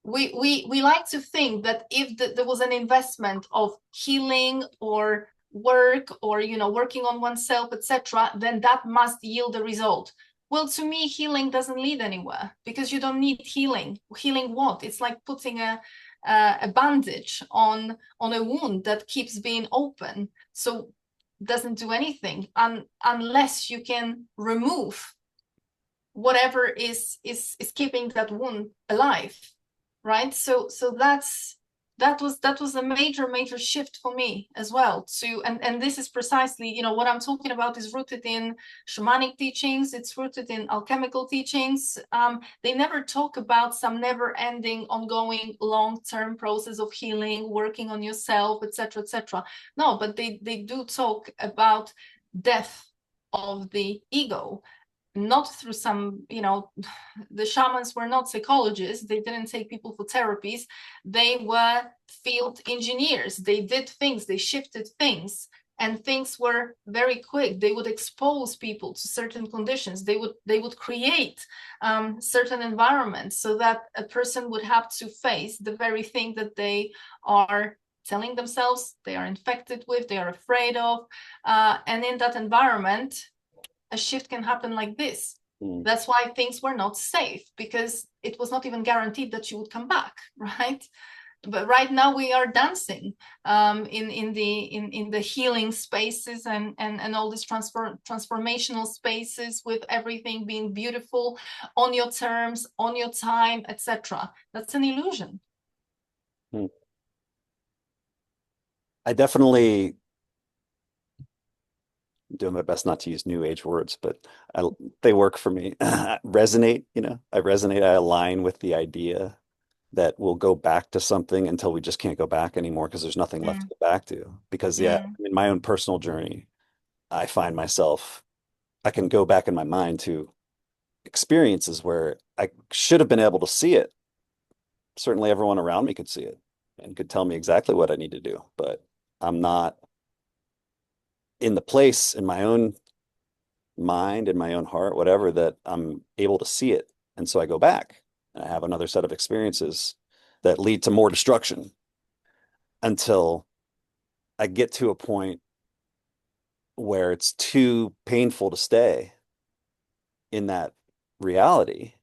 we like to think that if there was an investment of healing or work, or working on oneself, etc., then that must yield a result. Well, to me, healing doesn't lead anywhere, because you don't need healing what? It's like putting a bandage on a wound that keeps being open, so doesn't do anything unless you can remove whatever is keeping that wound alive, right? So that was a major shift for me as well. And this is precisely, what I'm talking about is rooted in shamanic teachings, it's rooted in alchemical teachings. They never talk about some never-ending, ongoing, long-term process of healing, working on yourself, etc. No, but they do talk about death of the ego, not through some, the shamans were not psychologists, they didn't take people for therapies, they were field engineers, they did things, they shifted things, and things were very quick. They would expose people to certain conditions, they would create certain environments, so that a person would have to face the very thing that they are telling themselves they are infected with, they are afraid of, and in that environment a shift can happen like this. Hmm. That's why things were not safe, because it was not even guaranteed that you would come back, right? But right now we are dancing in the healing spaces, and all these transformational spaces, with everything being beautiful on your terms, on your time, etc. That's an illusion. Hmm. I definitely doing my best not to use new age words, but they work for me. Resonate, I resonate, I align with the idea that we'll go back to something until we just can't go back anymore because there's nothing left to Mm, go back to. Because yeah, mm, in my own personal journey, I find myself, I can go back in my mind to experiences where I should have been able to see it. Certainly everyone around me could see it and could tell me exactly what I need to do, but I'm not in the place in my own mind, in my own heart, whatever, that I'm able to see it. And so I go back and I have another set of experiences that lead to more destruction until I get to a point where it's too painful to stay in that reality.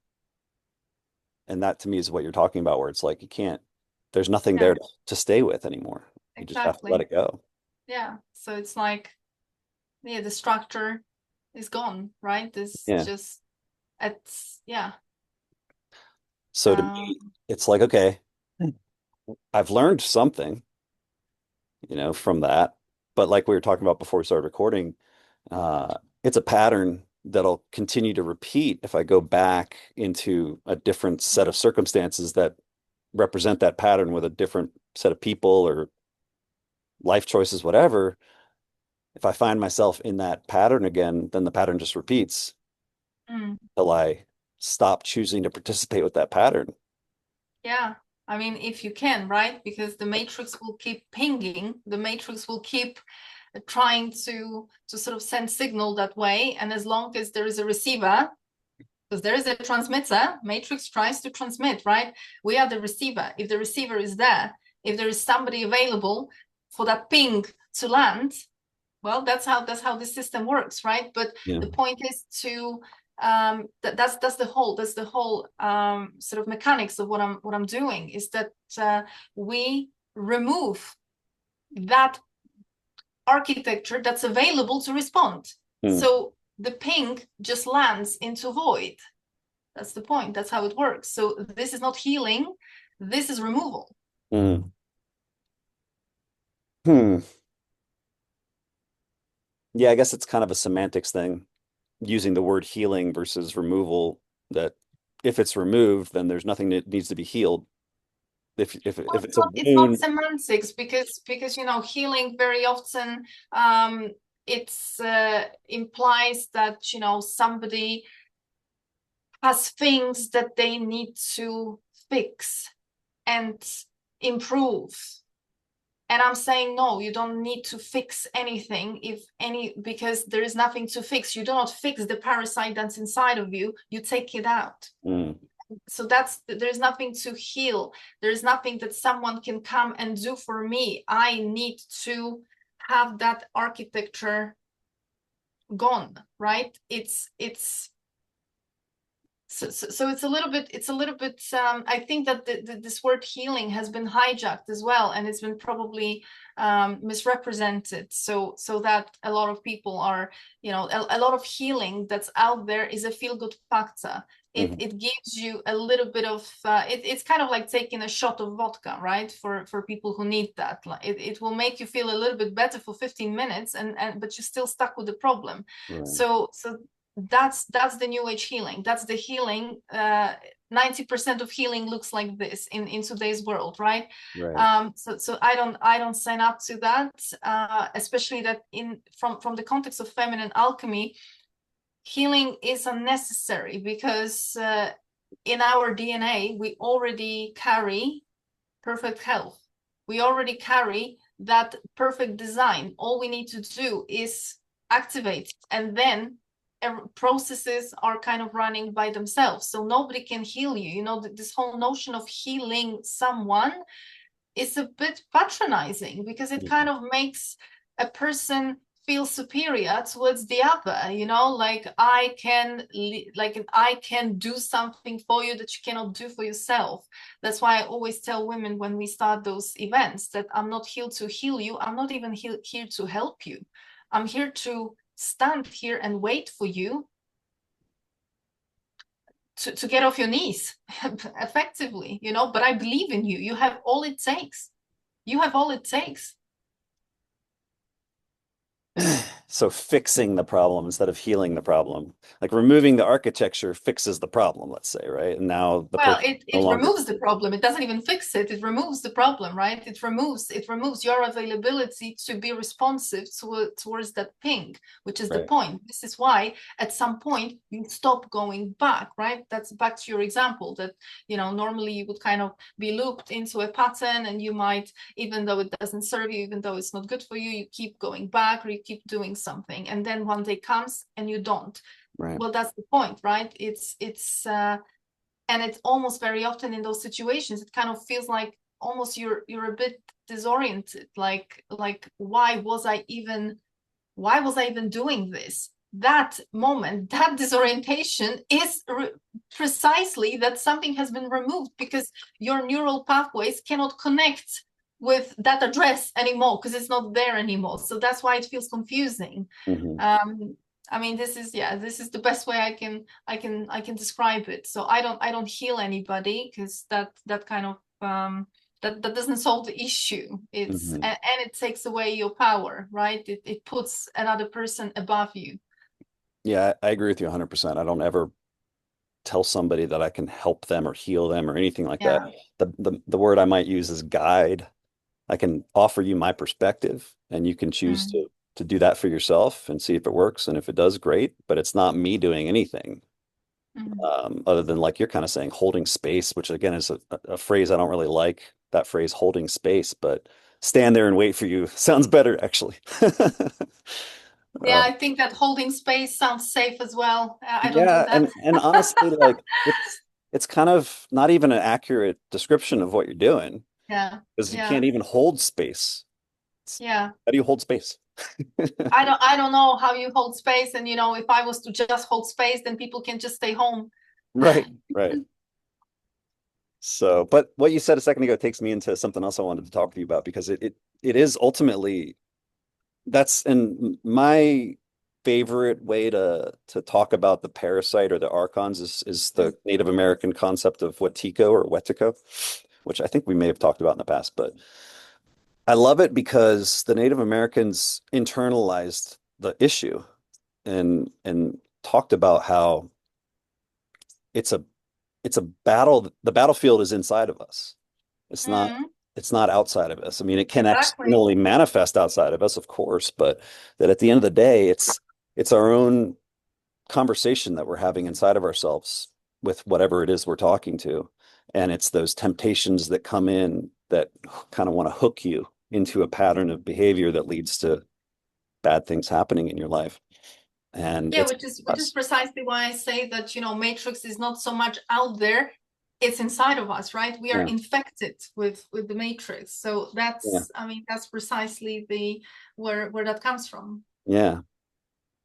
And that to me is what you're talking about, where it's like you can't, there's nothing Yeah, there to stay with anymore. You just have to let exactly. it go. Yeah. So it's like, yeah, the structure is gone, right? This Yeah. just, it's, yeah. So to Um, me, it's like, okay, I've learned something, from that. But like we were talking about before we started recording, it's a pattern that'll continue to repeat if I go back into a different set of circumstances that represent that pattern with a different set of people or life choices, whatever. If I find myself in that pattern again, then the pattern just repeats mm, till I stop choosing to participate with that pattern. yeah. I mean, if you can, right? Because the matrix will keep pinging, the matrix will keep trying to sort of send signal that way. And as long as there is a receiver, because there is a transmitter, matrix tries to transmit, right? We are the receiver. If the receiver is there, if there is somebody available for that ping to land, well, that's how the system works, right? But Yeah. the point is to that's the whole sort of mechanics of what I'm doing is that we remove that architecture that's available to respond. Hmm. So the ping just lands into void. That's the point. That's how it works. So this is not healing. This is removal. Hmm. Hmm. Yeah, I guess it's kind of a semantics thing, using the word healing versus removal, that if it's removed, then there's nothing that needs to be healed. Well, If it's a it's not wound, semantics because healing very often it's implies that somebody has things that they need to fix and improve. And I'm saying, no, you don't need to fix anything, if any, because there is nothing to fix. You do not fix the parasite that's inside of you, you take it out. mm, So there's nothing to heal. There's nothing that someone can come and do for me. I need to have that architecture gone, right? It's so it's a little bit I think that this word healing has been hijacked as well, and it's been probably misrepresented, so that a lot of people are, a lot of healing that's out there is a feel-good factor. it mhm, it gives you a little bit of it's kind of like taking a shot of vodka, right? For people who need that, like it will make you feel a little bit better for 15 minutes, and but you're still stuck with the problem. right, So that's the new age healing. That's the healing. 90% of healing looks like this in today's world, right? right. So I don't sign up to that, especially that in from the context of feminine alchemy. Healing is unnecessary because in our DNA we already carry perfect health. We already carry that perfect design. All we need to do is activate, and then processes are kind of running by themselves. So nobody can heal you. This whole notion of healing someone is a bit patronizing because it kind Mhm, of makes a person feel superior towards the other, like I can do something for you that you cannot do for yourself. That's why I always tell women when we start those events that I'm not here to heal you. I'm not even here to help you. I'm here to stand here and wait for you to get off your knees effectively, but I believe in you. You have all it takes. You have all it takes. So fixing the problem instead of healing the problem, like removing the architecture fixes the problem, let's say, right? And now the Well, person it no it longer, removes the problem. It doesn't even fix it. It removes the problem, right? It removes your availability to be responsive towards that ping, which is the right, point. This is why at some point you stop going back, right? That's back to your example that, normally you would kind of be looped into a pattern, and you might, even though it doesn't serve you, even though it's not good for you, you keep going back or you keep doing something. And then one day comes and you don't. right. Well, that's the point, right? And it's almost very often in those situations it kind of feels like almost you're a bit disoriented, like why was I even doing this? that moment, that disorientation is precisely that something has been removed, because your neural pathways cannot connect with that address anymore because it's not there anymore. So that's why it feels confusing. Hmm. I mean, this is the best way I can describe it. So I don't heal anybody, because that kind of that doesn't solve the issue. It's Hmm. and it takes away your power, right? It puts another person above you. Yeah, I agree with you 100%. I don't ever tell somebody that I can help them or heal them or anything like that. Yeah. The word I might use is guide. I can offer you my perspective, and you can choose Mm. to do that for yourself and see if it works. And if it does, great. But it's not me doing anything, Mm. other than, like you're kind of saying, holding space, which again is a phrase I don't really like, that phrase holding space, but stand there and wait for you sounds better actually. Yeah, Uh, I think that holding space sounds safe as well. I don't do yeah, that. and honestly, like it's kind of not even an accurate description of what you're doing, Yeah, because you yeah, can't even hold space. yeah. How do you hold space? I don't know how you hold space, and if I was to just hold space, then people can just stay home. Right, right. So, but what you said a second ago takes me into something else I wanted to talk to you about, because it is ultimately, that's in my favorite way to talk about the parasite or the archons is the Native American concept of Wetiko or Wetiko, which I think we may have talked about in the past, but I love it because the Native Americans internalized the issue and talked about how it's a it's a battle. The battlefield is inside of us. It's not Mm, it's not outside of us. I mean, it can exactly. externally manifest outside of us, of course, but that at the end of the day, it's our own conversation that we're having inside of ourselves with whatever it is we're talking to. And it's those temptations that come in that kind of want to hook you into a pattern of behavior that leads to bad things happening in your life. And Yeah, it's which is us. precisely why I say that, Matrix is not so much out there, it's inside of us, right? We are Yeah. infected with the Matrix. So Yeah. I mean, that's precisely the where that comes from. Yeah.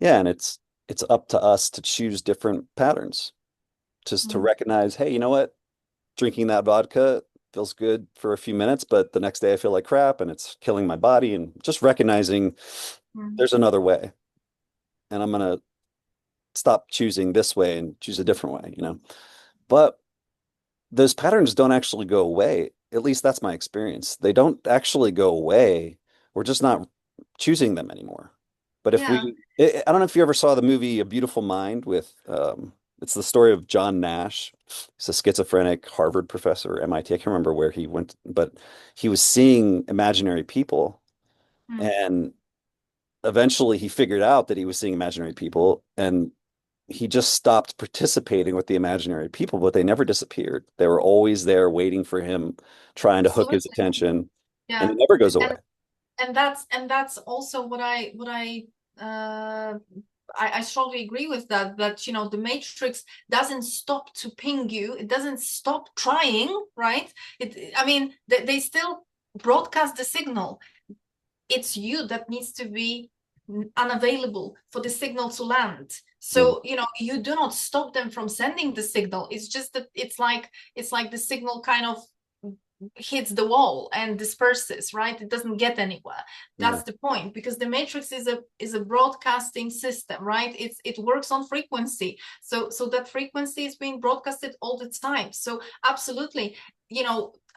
Yeah. And it's up to us to choose different patterns, just to Mm, recognize, hey, you know what? Drinking that vodka feels good for a few minutes, but the next day I feel like crap and it's killing my body. And just recognizing mm, there's another way, and I'm gonna stop choosing this way and choose a different way, you know. But those patterns don't actually go away. At least that's my experience. They don't actually go away. We're just not choosing them anymore. But if yeah. we, I don't know if you ever saw the movie A Beautiful Mind with, it's the story of John Nash. He's a schizophrenic Harvard professor, MIT. I can't remember where he went, but he was seeing imaginary people, Mm. and eventually he figured out that he was seeing imaginary people, and he just stopped participating with the imaginary people, but they never disappeared. They were always there waiting for him, trying to hook his Absolutely. attention, and Yeah. it never goes away. And that's also uh I strongly agree with that, the Matrix doesn't stop to ping you. It doesn't stop trying, right? I mean, they still broadcast the signal. It's you that needs to be unavailable for the signal to land. Mm, So, you do not stop them from sending the signal. It's just that it's like the signal kind of hits the wall and disperses, right? It doesn't get anywhere. yeah. That's the point, because the Matrix is a broadcasting system, right? It works on frequency. So that frequency is being broadcasted all the time. So absolutely,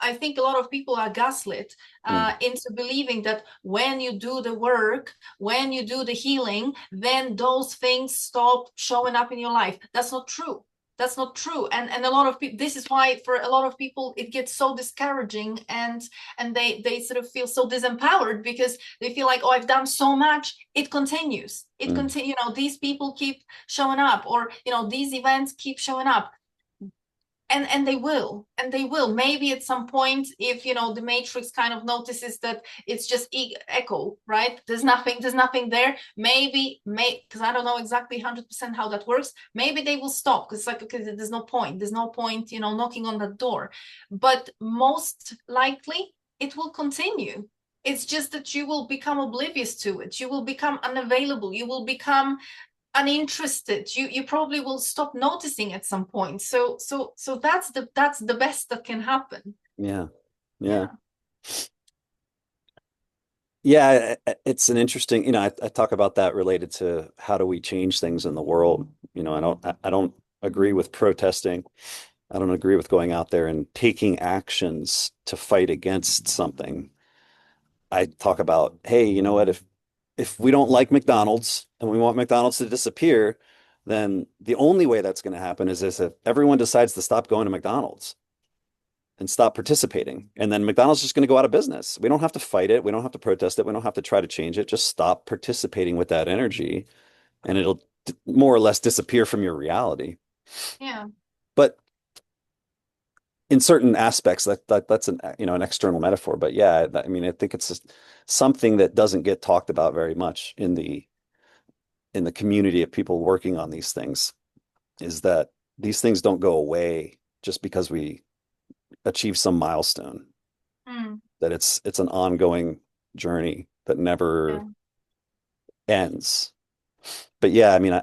I think a lot of people are gaslit Mm, into believing that when you do the work, when you do the healing, then those things stop showing up in your life. That's not true. That's not true. And a lot of people, this is why for a lot of people it gets so discouraging, and they sort of feel so disempowered, because they feel like, oh, I've done so much, it continues, mm, these people keep showing up, or these events keep showing up. And they will maybe at some point, if the Matrix kind of notices that it's just echo, right? There's nothing there. Maybe because I don't know exactly 100% how that works, maybe they will stop, because it's like, okay, there's no point knocking on that door. But most likely it will continue. It's just that you will become oblivious to it. You will become unavailable. You will become uninterested. You probably will stop noticing at some point. So that's the best that can happen. Yeah. Yeah. Yeah. Yeah, it's an interesting, I talk about that related to how do we change things in the world. I don't agree with protesting. I don't agree with going out there and taking actions to fight against something. I talk about, hey, you know what? If we don't like McDonald's and we want McDonald's to disappear, then the only way that's going to happen is if everyone decides to stop going to McDonald's and stop participating. And then McDonald's is just going to go out of business. We don't have to fight it. We don't have to protest it. We don't have to try to change it. Just stop participating with that energy and it'll more or less disappear from your reality. Yeah. But in certain aspects, that's an external metaphor. But yeah, I mean, I think it's just something that doesn't get talked about very much in the community of people working on these things is that these things don't go away just because we achieve some milestone. Mm. That it's an ongoing journey that Yeah. never ends. But yeah, I mean,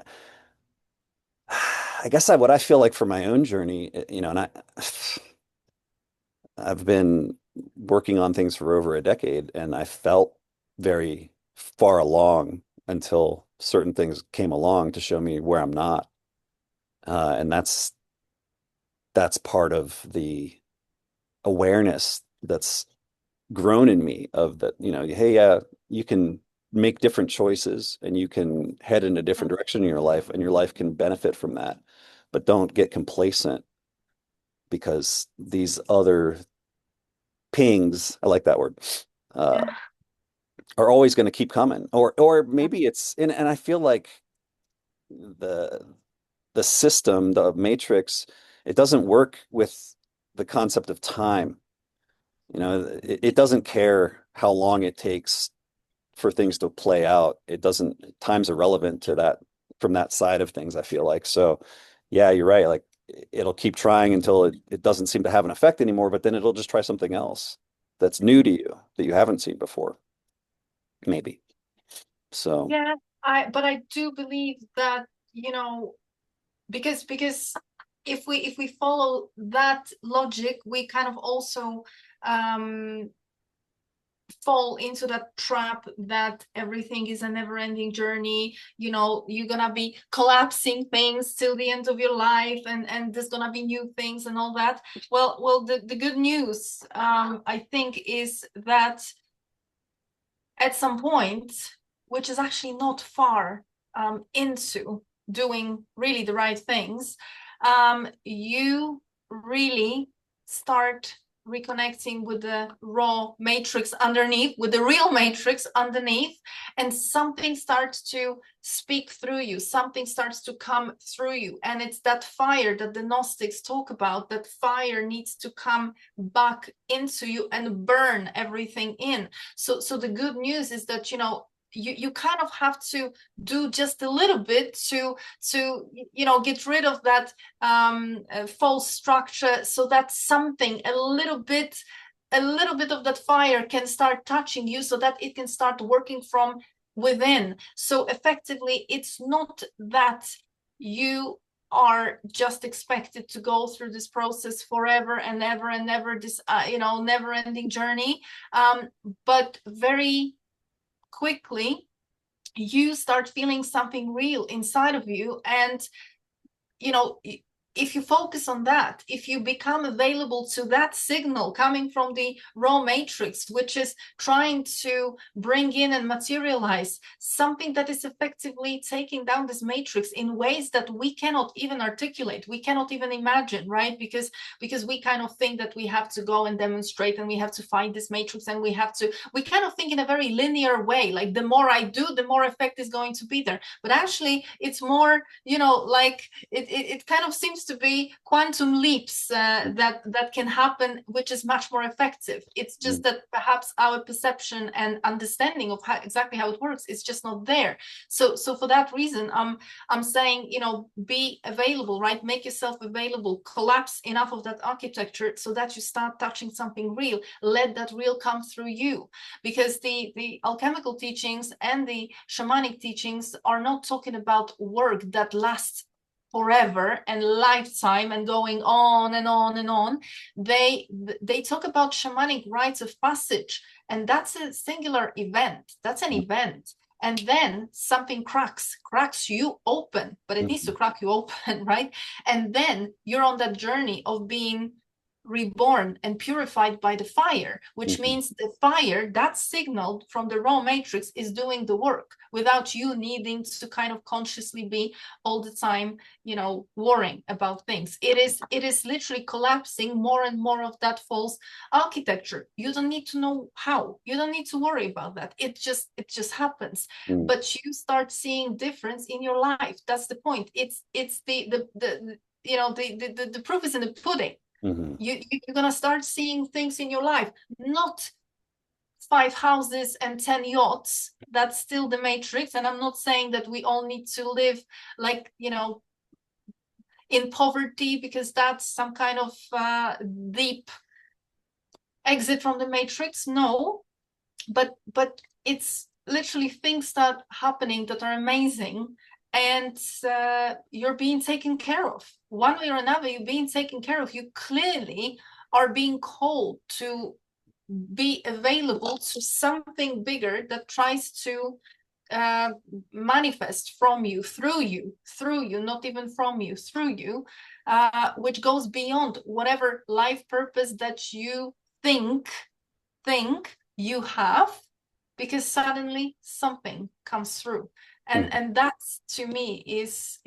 I guess what I feel like for my own journey, and I've been working on things for over a decade, and I felt very far along until certain things came along to show me where I'm not. And that's part of the awareness that's grown in me of that, hey, you can make different choices and you can head in a different direction in your life and your life can benefit from that. But don't get complacent because these other pings, I like that word, uh, Yeah. are always going to keep coming. Or maybe and I feel like the the system, the matrix, it doesn't work with the concept of time. It doesn't care how long it takes for things to play out. It doesn't, time's irrelevant to that from that side of things, I feel like. So yeah, you're right. Like it'll keep trying until it doesn't seem to have an effect anymore, but then it'll just try something else that's new to you that you haven't seen before, maybe. So Yeah. But I do believe that, because if we follow that logic, we kind of also um fall into that trap that everything is a never-ending journey. You're gonna be collapsing things till the end of your life, and there's gonna be new things and all that. Well, the good news, I think, is that at some point, which is actually not far into doing really the right things, you really start reconnecting with the raw matrix underneath, with the real matrix underneath, and something starts to speak through you, something starts to come through you. And it's that fire that the Gnostics talk about. That fire needs to come back into you and burn everything in. So the good news is that you kind of have to do just a little bit to get rid of that false structure, so that something a little bit of that fire can start touching you, so that it can start working from within. So effectively, it's not that you are just expected to go through this process forever and ever, this never ending journey, but very quickly you start feeling something real inside of you. And you know if you focus on that, if you become available to that signal coming from the raw matrix, which is trying to bring in and materialize something that is effectively taking down this matrix in ways that we cannot even articulate, we cannot even imagine, right? Because we kind of think that we have to go and demonstrate, and we have to find this matrix, and we kind of think in a very linear way, like the more I do, the more effect is going to be there. But actually it's more, like it kind of seems seems to be quantum leaps that can happen, which is much more effective. It's just Mm, that perhaps our perception and understanding of exactly how it works is just not there. So for that reason, I'm saying, be available, right? Make yourself available, collapse enough of that architecture so that you start touching something real. Let that real come through you, because the alchemical teachings and the shamanic teachings are not talking about work that lasts forever and lifetime and going on and on and on. They talk about shamanic rites of passage, and that's a singular event. That's an event. And then something cracks you open, but it needs to mhm, crack you open, right? And then you're on that journey of being reborn and purified by the fire, which mhm, means the fire that signaled from the raw matrix is doing the work without you needing to kind of consciously be all the time, worrying about things. It is literally collapsing more and more of that false architecture. You don't need to know how. You don't need to worry about that. It just happens. mm, But you start seeing difference in your life. That's the point. It's the proof is in the pudding. mhm, You're gonna start seeing things in your life, not 5 houses and 10 yachts. That's still the matrix. And I'm not saying that we all need to live like, in poverty, because that's some kind of deep exit from the matrix. No, but it's literally things that happening that are amazing, and you're being taken care of one way or another. You're being taken care of. You clearly are being called to be available to something bigger that tries to uh, manifest from you, through you, not even from you, through you, which goes beyond whatever life purpose that you think you have, because suddenly something comes through. and mhm, and that's, to me, is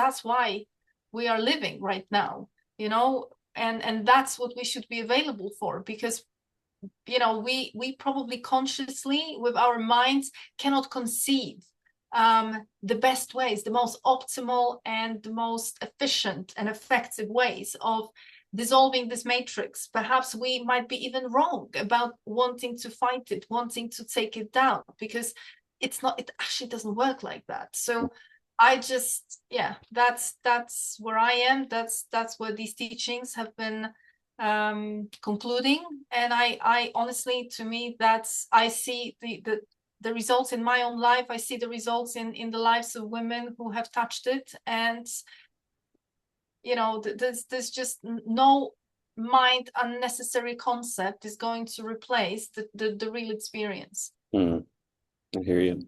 that's why we are living right now, and that's what we should be available for, because we probably consciously with our minds cannot conceive the best ways, the most optimal and the most efficient and effective ways of dissolving this matrix. Perhaps we might be even wrong about wanting to fight it, wanting to take it down, because it actually doesn't work like that. So I just, yeah, that's where I am. That's where these teachings have been concluding. And I honestly, to me, I see the results in my own life. I see the results in the lives of women who have touched it. And there's just no mind unnecessary concept is going to replace the real experience. mm. I hear you.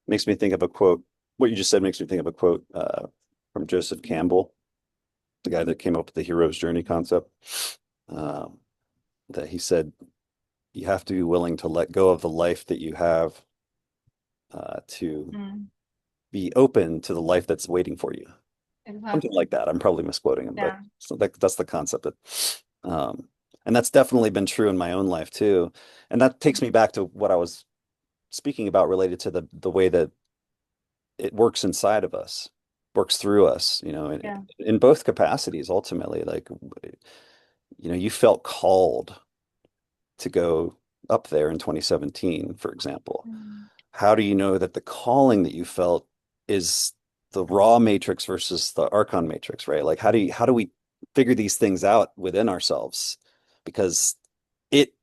Makes me think of a quote. What you just said makes me think of a quote from Joseph Campbell, the guy that came up with the hero's journey concept. Um, that he said, you have to be willing to let go of the life that you have to Mm, be open to the life that's waiting for you. Something exactly. like that. I'm probably misquoting him, but Yeah. that's the concept. Um, and that's definitely been true in my own life too. And that takes me back to what I was speaking about related to the way that it works inside of us, works through us, Yeah. in both capacities, ultimately. Like, you felt called to go up there in 2017, for example. Mm. How do you know that the calling that you felt is the raw matrix versus the archon matrix, right? Like, how do we figure these things out within ourselves? Because it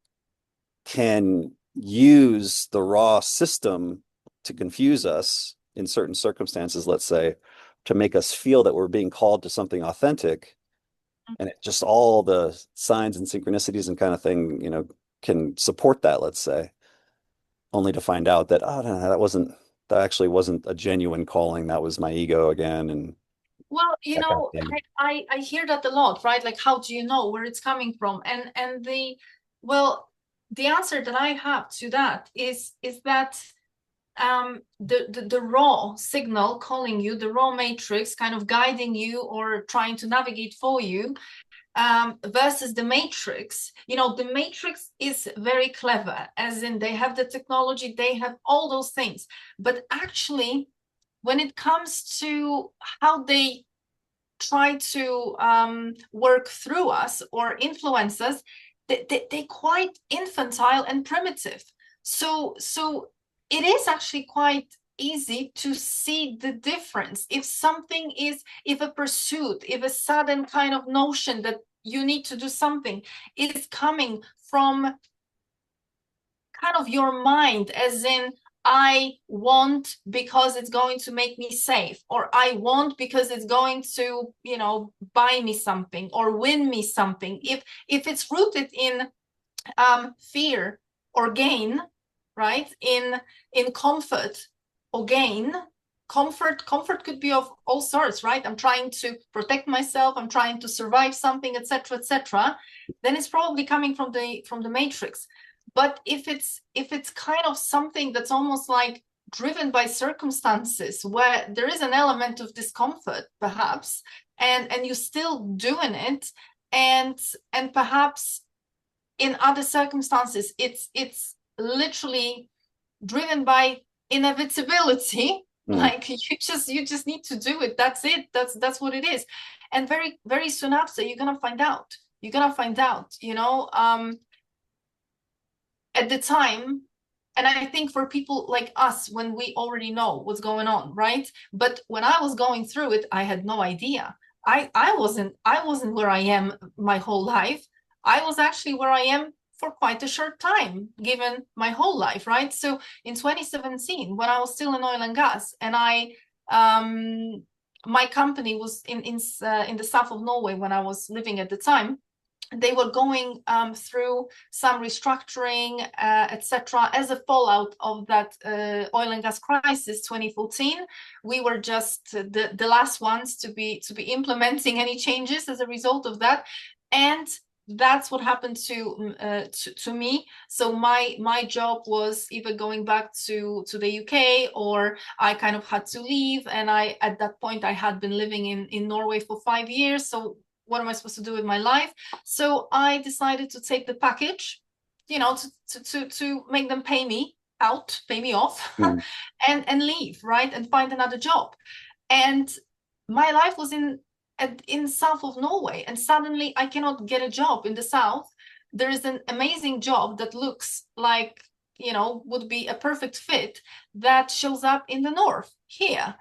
can use the raw system to confuse us in certain circumstances, let's say, to make us feel that we're being called to something authentic. And it just all the signs and synchronicities and kind of thing, can support that, let's say, only to find out that, oh, no, that actually wasn't a genuine calling. That was my ego again. And Well, that kind of thing. I hear that a lot, right? Like, how do you know where it's coming from? And well, the answer that I have to that is that the raw signal calling you, the raw matrix kind of guiding you or trying to navigate for you, versus the matrix. The matrix is very clever, as in they have the technology, they have all those things, but actually when it comes to how they try to work through us or influence us, they're quite infantile and primitive. So it is actually quite easy to see the difference. If something is, if a pursuit, if a sudden kind of notion that you need to do something is coming from kind of your mind, as in, I want because it's going to make me safe, or I want because it's going to, you know, buy me something or win me something. If it's rooted in fear or gain, right? In comfort or gain. Comfort could be of all sorts, right? I'm trying to protect myself, I'm trying to survive something, etc., etc. Then it's probably coming from the matrix. But if it's kind of something that's almost like driven by circumstances, where there is an element of discomfort perhaps, and you're still doing it, and perhaps in other circumstances it's literally driven by inevitability, Mm. like you just need to do it, that's it, that's what it is. And very very soon after you're gonna find out, you know. At the time, and I think for people like us, when we already know what's going on, right? But when I was going through it, I had no idea. I wasn't where I am my whole life. I was actually where I am for quite a short time, given my whole life, right? So in 2017, when I was still in oil and gas, and my company was in the south of Norway when I was living at the time. They were going through some restructuring, etc. As a fallout of that oil and gas crisis, 2014. We were just the last ones to be implementing any changes as a result of that, and that's what happened to me. So my job was either going back to the UK, or I kind of had to leave. And I, at that point, I had been living in Norway for 5 years. So what am I supposed to do with my life? So I decided to take the package, you know, to make them pay me out, pay me off, Mm. and leave, right, and find another job. And my life was in south of Norway, and suddenly I cannot get a job in the south. There is an amazing job that looks like, you know, would be a perfect fit, that shows up in the north here.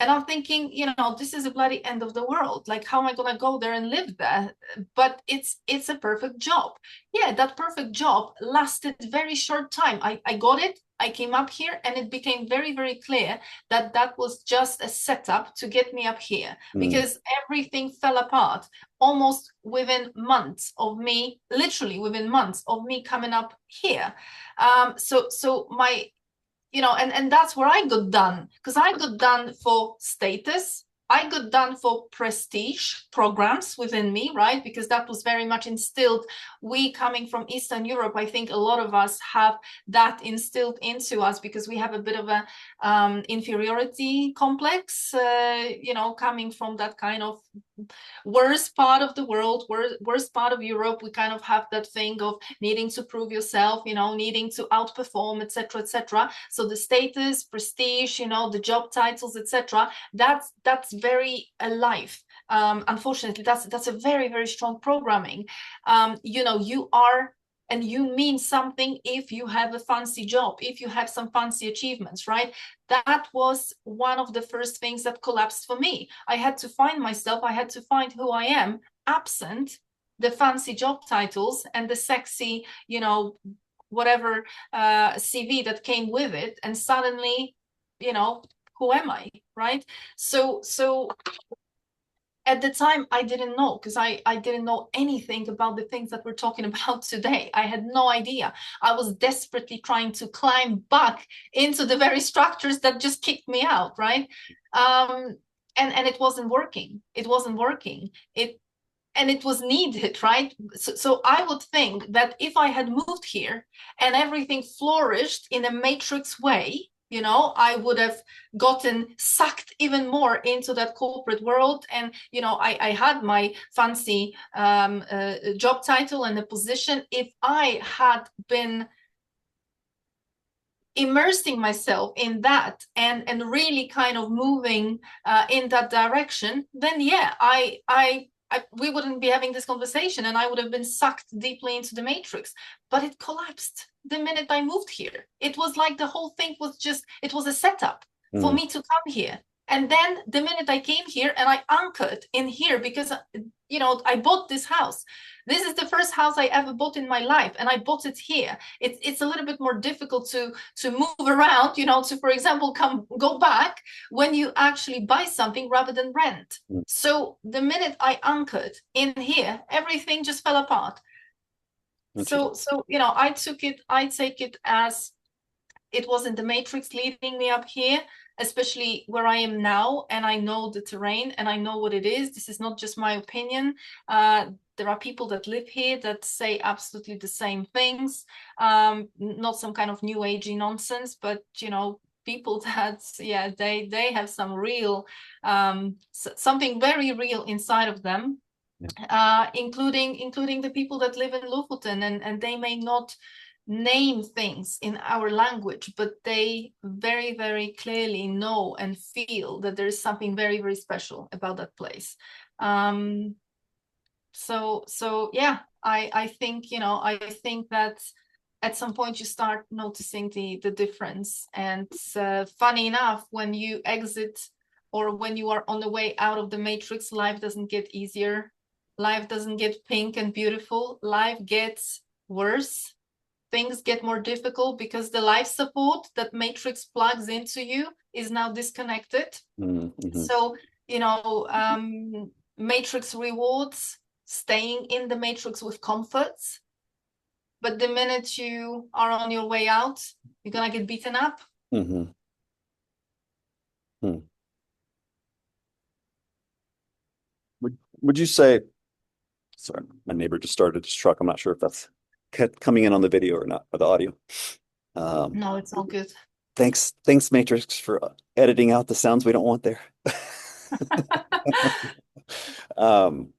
And I'm thinking, you know, this is a bloody end of the world. Like, how am I gonna go there and live there? But it's a perfect job. Yeah, that perfect job lasted very short time. I got it. I came up here, and it became very, very clear that that was just a setup to get me up here, Mm. because everything fell apart almost within months of me, literally within months of me coming up here. So my, you know, and that's where I got done, because I got done for status. I got done for prestige programs within me, right? Because that was very much instilled. We coming from Eastern Europe, I think a lot of us have that instilled into us, because we have a bit of a inferiority complex, you know, coming from that kind of worst part of the world, worst part of Europe. We kind of have that thing of needing to prove yourself, you know, needing to outperform, etc., etc. So the status, prestige, you know, the job titles, etc. That's very alive. Unfortunately, that's a very very strong programming. You know, you are, and you mean something if you have a fancy job, if you have some fancy achievements, right? That was one of the first things that collapsed for me. I had to find myself, I had to find who I am, absent the fancy job titles and the sexy, you know, whatever CV that came with it. And suddenly, you know, who am I, right? So at the time I didn't know, because I didn't know anything about the things that we're talking about today. I had no idea. I was desperately trying to climb back into the very structures that just kicked me out, right? And it wasn't working. It wasn't working. It was needed, right? So I would think that if I had moved here and everything flourished in a matrix way, you know, I would have gotten sucked even more into that corporate world. And, you know, I had my fancy job title and a position. If I had been immersing myself in that and really kind of moving in that direction, then yeah, we wouldn't be having this conversation, and I would have been sucked deeply into the matrix. But it collapsed the minute I moved here. It was like the whole thing was just, it was a setup for Mm, me to come here. And then the minute I came here and I anchored in here, because, I bought this house. This is the first house I ever bought in my life, and I bought it here. It's a little bit more difficult to move around, to, for example, go back when you actually buy something rather than rent. mm, So the minute I anchored in here, everything just fell apart. interesting. So I take it as it wasn't the matrix leading me up here, especially where I am now, and I know the terrain and I know what it is. This is not just my opinion. There are people that live here that say absolutely the same things. Not some kind of new agey nonsense, but people that, yeah, they have some real something very real inside of them. Yeah. Including the people that live in Lofoten, and they may not name things in our language, but they very, very clearly know and feel that there is something very, very special about that place. So yeah, I think, I think that at some point you start noticing the difference. And funny enough, when you exit or when you are on the way out of the matrix, life doesn't get easier. Life doesn't get pink and beautiful. Life gets worse. Things get more difficult because the life support that matrix plugs into you is now disconnected. Mm-hmm. So matrix rewards staying in the matrix with comforts, but the minute you are on your way out, you're gonna get beaten up. Mm-hmm. Hmm. Would you say, sorry, my neighbor just started his truck. I'm not sure if that's coming in on the video or not, or the audio. Um, No, it's all good. thanks, Matrix, for editing out the sounds we don't want there. Um,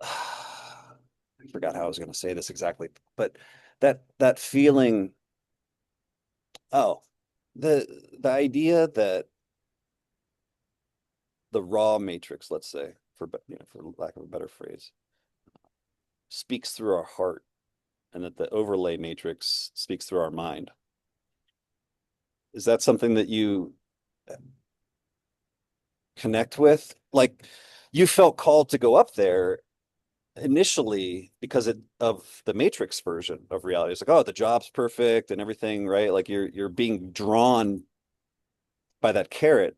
I forgot how I was going to say this exactly, but that feeling, oh, the idea that the raw matrix, let's say, for lack of a better phrase, speaks through our heart, and that the overlay matrix speaks through our mind. Is that something that you connect with? Like, you felt called to go up there initially because of the Matrix version of reality. It's like, oh, the job's perfect and everything, right? Like you're being drawn by that carrot,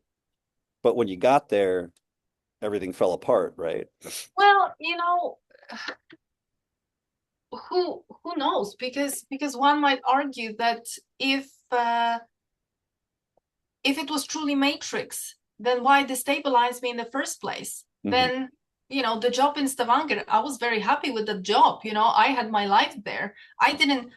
but when you got there, everything fell apart, right? Well, who knows? Because one might argue that if it was truly matrix, then why destabilize me in the first place? Mm-hmm. Then the job in Stavanger, I was very happy with the job. I had my life there. I didn't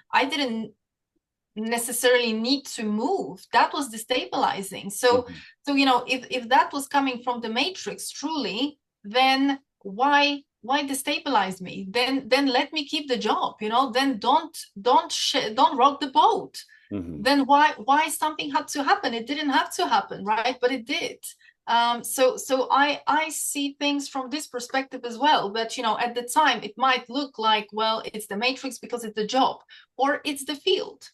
necessarily need to move. That was destabilizing. So Mm-hmm. so if that was coming from the matrix truly, then why destabilize me? Then let me keep the job. Then don't rock the boat. Mm-hmm. Then why something had to happen? It didn't have to happen, right? But it did. So I see things from this perspective as well. But at the time it might look like, well, it's the matrix because it's the job, or it's the field.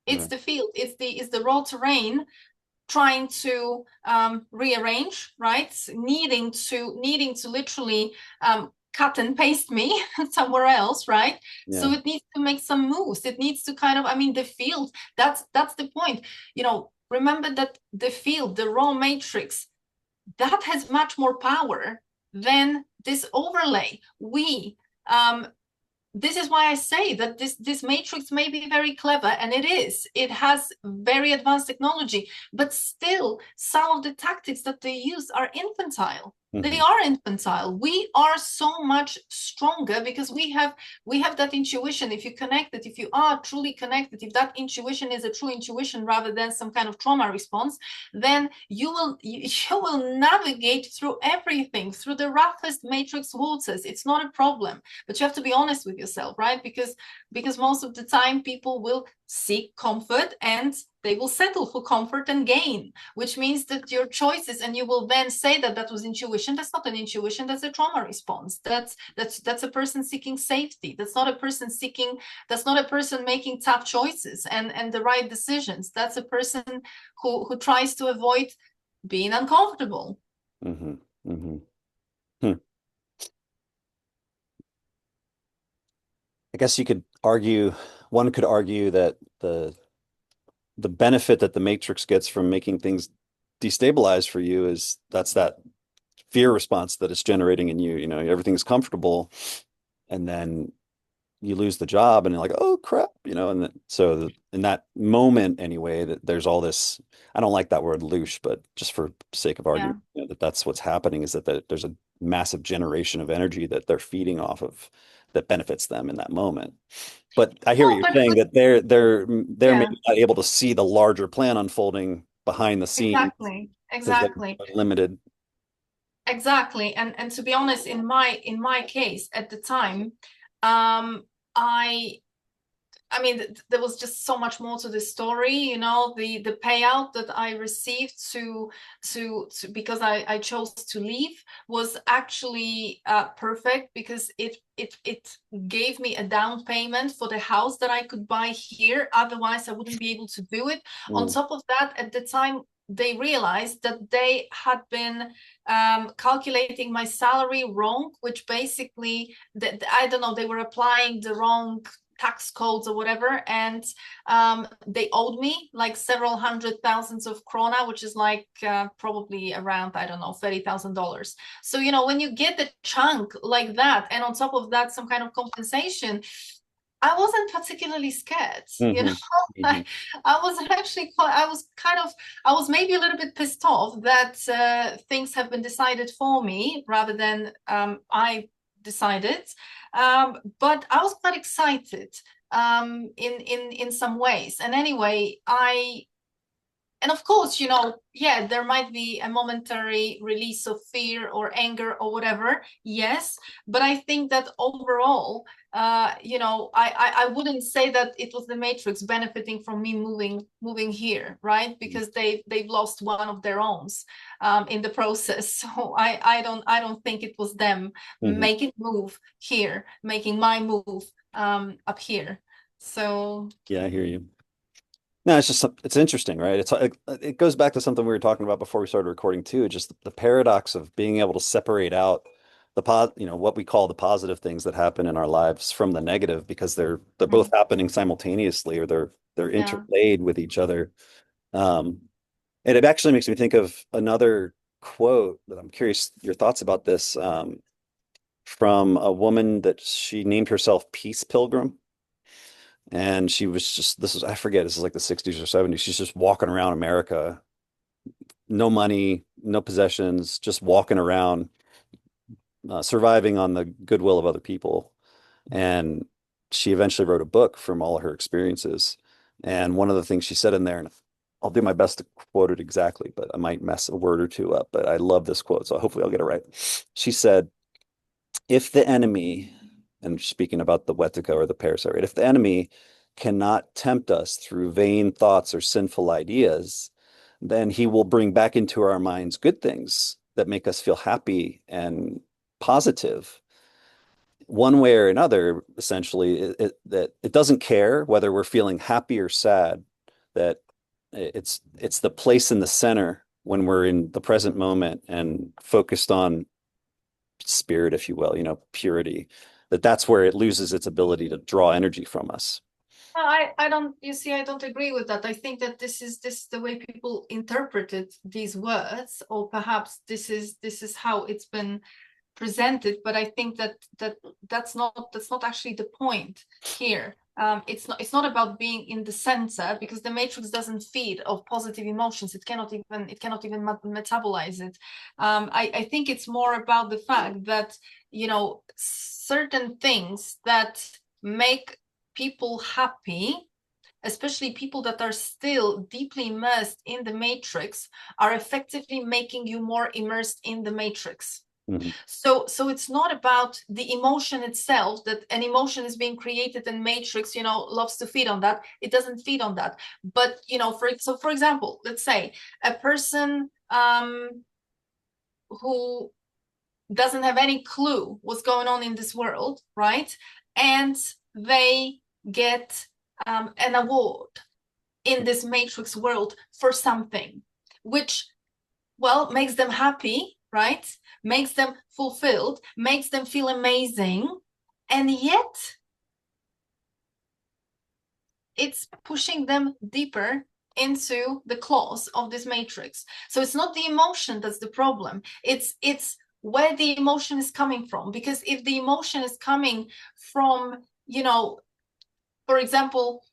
It's Yeah. the field. It's the raw terrain trying to rearrange, right? Needing to literally cut and paste me somewhere else, right? Yeah. So it needs to make some moves. It needs to kind of, the field, that's the point. Remember that the field, the raw matrix, that has much more power than this overlay. This is why I say that this matrix may be very clever, and it is. It has very advanced technology, but still some of the tactics that they use are infantile. They Hmm. are infantile. We are so much stronger because we have that intuition. If you connect it, if you are truly connected, if that intuition is a true intuition rather than some kind of trauma response, then you will navigate through everything, through the roughest matrix waters. It's not a problem, but you have to be honest with yourself, right? Because most of the time people will seek comfort and they will settle for comfort and gain, which means that your choices, and you will then say that that was intuition. That's not an intuition, that's a trauma response. That's a person seeking safety. That's not a person seeking, that's not a person making tough choices and the right decisions. That's a person who tries to avoid being uncomfortable. Hmm. Hmm. Hmm. I guess you could argue, one could argue that the benefit that the Matrix gets from making things destabilize for you is that's that fear response that it's generating in you. You know, everything's comfortable, and then you lose the job, and you're like, oh crap, you know. And in that moment, anyway, that there's all this. I don't like that word "loosh," but just for sake of Yeah. argument, you know, that's what's happening is that there's a massive generation of energy that they're feeding off of that benefits them in that moment. But I hear what No, you're saying that they're yeah, maybe not able to see the larger plan unfolding behind the scenes exactly, because they're exactly. limited. Exactly. And to be honest, in my case at the time, um, I I mean, there was just so much more to the story, you know, the payout that I received to because I chose to leave was actually perfect because it gave me a down payment for the house that I could buy here. Otherwise, I wouldn't be able to do it. On Mm, top of that, at the time, they realized that they had been calculating my salary wrong, which basically, I don't know, they were applying the wrong tax codes or whatever, and they owed me like several hundred thousands of krona, which is like probably around, I don't know, $30,000. So you know, when you get a chunk like that, and on top of that some kind of compensation, I wasn't particularly scared, you know. hmm. Hmm. I was actually quite, I was kind of, I was maybe a little bit pissed off that things have been decided for me rather than I decided. But I was quite excited in some ways. And anyway, and of course, you know, yeah, there might be a momentary release of fear or anger or whatever. Yes, but I think that overall, you know, I wouldn't say that it was the Matrix benefiting from me moving here, right? Because they've lost one of their own in the process. So I don't think it was them Hmm. making move here, making my move up here. So Yeah, I hear you. No, it's just it's interesting, right? It goes back to something we were talking about before we started recording too, just the paradox of being able to separate out you know, what we call the positive things that happen in our lives from the negative because they're both mm, happening simultaneously or they're yeah. interplayed with each other. Um, and it actually makes me think of another quote that I'm curious your thoughts about this, from a woman that she named herself Peace Pilgrim. And she was just, this is, I forget, this is like the 60s or 70s. She's just walking around America, no money, no possessions, just walking around, surviving on the goodwill of other people. And she eventually wrote a book from all of her experiences. And one of the things she said in there, and I'll do my best to quote it exactly, but I might mess a word or two up, but I love this quote, so hopefully I'll get it right. She said, if the enemy, and speaking about the Wetiko or the parasite, right? If the enemy cannot tempt us through vain thoughts or sinful ideas, then he will bring back into our minds good things that make us feel happy and positive. One way or another, essentially, that it doesn't care whether we're feeling happy or sad, that it's the place in the center when we're in the present moment and focused on spirit, if you will, you know, purity, that's where it loses its ability to draw energy from us. I don't, you see, I don't agree with that. I think that this is the way people interpreted these words, or perhaps this is how it's been presented. But I think that that's not actually the point here. it's not about being in the center, because the matrix doesn't feed of positive emotions. It cannot even metabolize it. I think it's more about the fact that, certain things that make people happy, especially people that are still deeply immersed in the matrix, are effectively making you more immersed in the matrix. Mhm. So it's not about the emotion itself, that an emotion is being created and matrix, loves to feed on that. It doesn't feed on that. But, for example, let's say a person who doesn't have any clue what's going on in this world, right? And they get an award in this matrix world for something, which, well, makes them happy, right? Makes them fulfilled, makes them feel amazing. And yet it's pushing them deeper into the claws of this matrix. So it's not the emotion that's the problem. It's where the emotion is coming from. Because if the emotion is coming from, for example,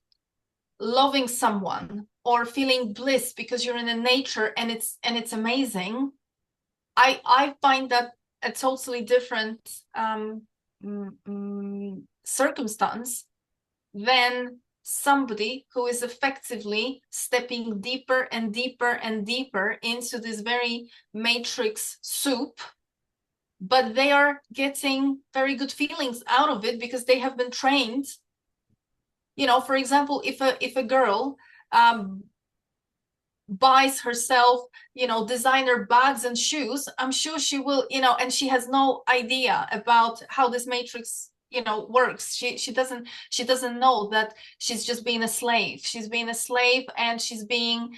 loving someone or feeling bliss because you're in the nature and it's amazing, I find that a totally different circumstance than somebody who is effectively stepping deeper and deeper and deeper into this very matrix soup, but they are getting very good feelings out of it because they have been trained. For example, if a girl buys herself, designer bags and shoes, I'm sure she will, and she has no idea about how this matrix, works. She doesn't know that she's just being a slave. She's being a slave, and she's being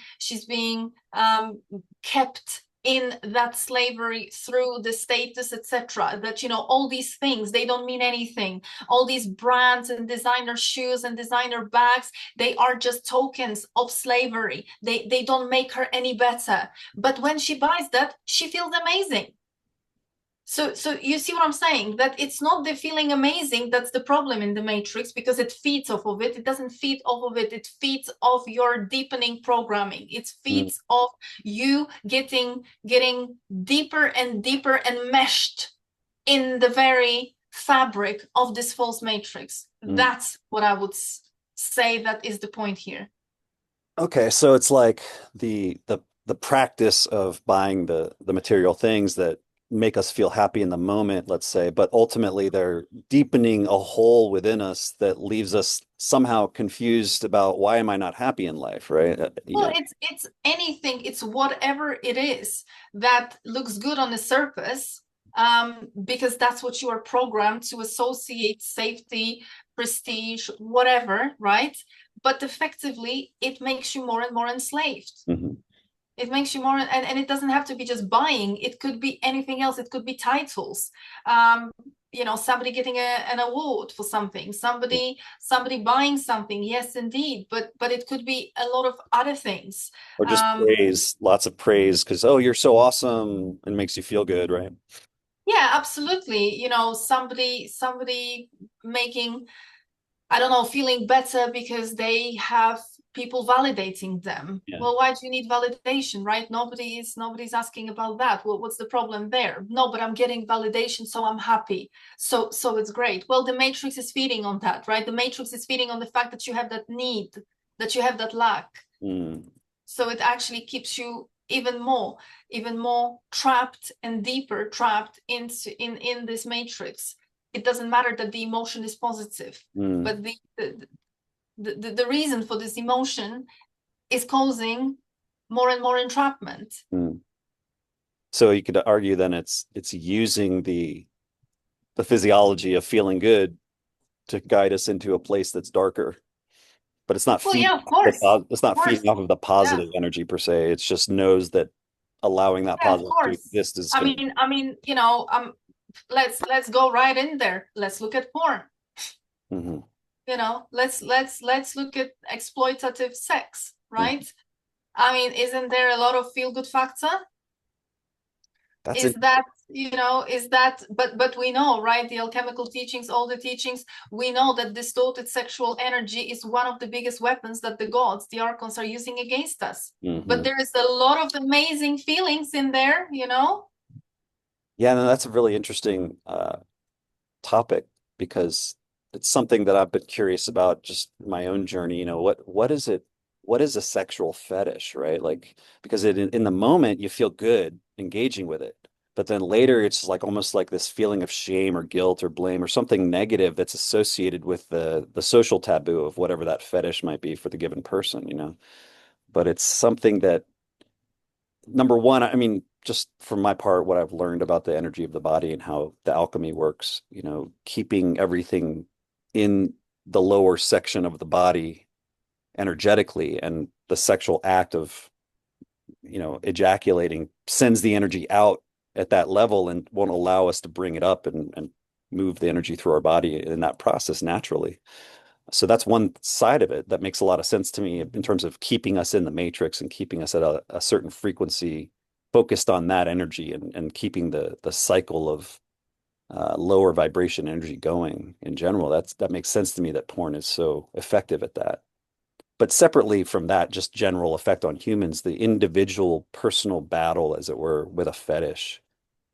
kept in that slavery through the status, etc. That, all these things, they don't mean anything. All these brands and designer shoes and designer bags, they are just tokens of slavery. They don't make her any better. But when she buys that, she feels amazing. So you see what I'm saying? That it's not the feeling amazing that's the problem in the matrix, because it feeds off of it. It doesn't feed off of it. It feeds off your deepening programming. It Mm. feeds off you getting deeper and deeper and meshed in the very fabric of this false matrix. Mm. That's what I would say that is the point here. Okay, so it's like the practice of buying the material things that make us feel happy in the moment, let's say, but ultimately they're deepening a hole within us that leaves us somehow confused about why am I not happy in life, right? Well, it's anything, it's whatever it is that looks good on the surface, because that's what you are programmed to associate: safety, prestige, whatever, right? But effectively, it makes you more and more enslaved. Mhm. It makes you more, and it doesn't have to be just buying. It could be anything else. It could be titles. Somebody getting an award for something, somebody buying something. Yes, indeed. But it could be a lot of other things. Or just Um, praise, lots of praise because, oh, you're so awesome and makes you feel good, right? yeah, absolutely. Somebody making, I don't know, feeling better because they have people validating them. Yeah. Well, why do you need validation, right? Nobody's asking about that. Well, what's the problem there? No, but I'm getting validation, so I'm happy. So it's great. Well, the matrix is feeding on that, right? The matrix is feeding on the fact that you have that need, that you have that lack. Mm. So it actually keeps you even more trapped and deeper trapped in this matrix. It doesn't matter that the emotion is positive, Mm. but the reason for this emotion is causing more and more entrapment. Mm. So you could argue then it's using the physiology of feeling good to guide us into a place that's darker. But it's not Well, feeding yeah, of course, it's of not course, feeding off of the yeah, positive energy per se. It's just knows that allowing that yeah, of positive to course. exist is I going to. mean, I mean, let's go right in there. Let's look at porn. Mhm. Let's look at exploitative sex, Mhm. right? I mean, isn't there a lot of feel good factor? That's Is that interesting. is that, but we know, right, the alchemical teachings, all the teachings, we know that distorted sexual energy is one of the biggest weapons that the gods, the archons, are using against us. But Hmm. there is a lot of amazing feelings in there. Yeah, no, that's a really interesting topic because it's something that I've been curious about just my own journey. What is it? What is a sexual fetish, right? Like, because in the moment you feel good engaging with it, but then later it's like almost like this feeling of shame or guilt or blame or something negative that's associated with the social taboo of whatever that fetish might be for the given person. But it's something that number one, I mean, just from my part, what I've learned about the energy of the body and how the alchemy works, keeping everything in the lower section of the body energetically and the sexual act of, ejaculating sends the energy out at that level and won't allow us to bring it up and move the energy through our body in that process naturally. So that's one side of it that makes a lot of sense to me in terms of keeping us in the matrix and keeping us at a certain frequency focused on that energy and keeping the cycle of lower vibration energy going in general. That makes sense to me that porn is so effective at that. But separately from that, just general effect on humans, the individual personal battle, as it were, with a fetish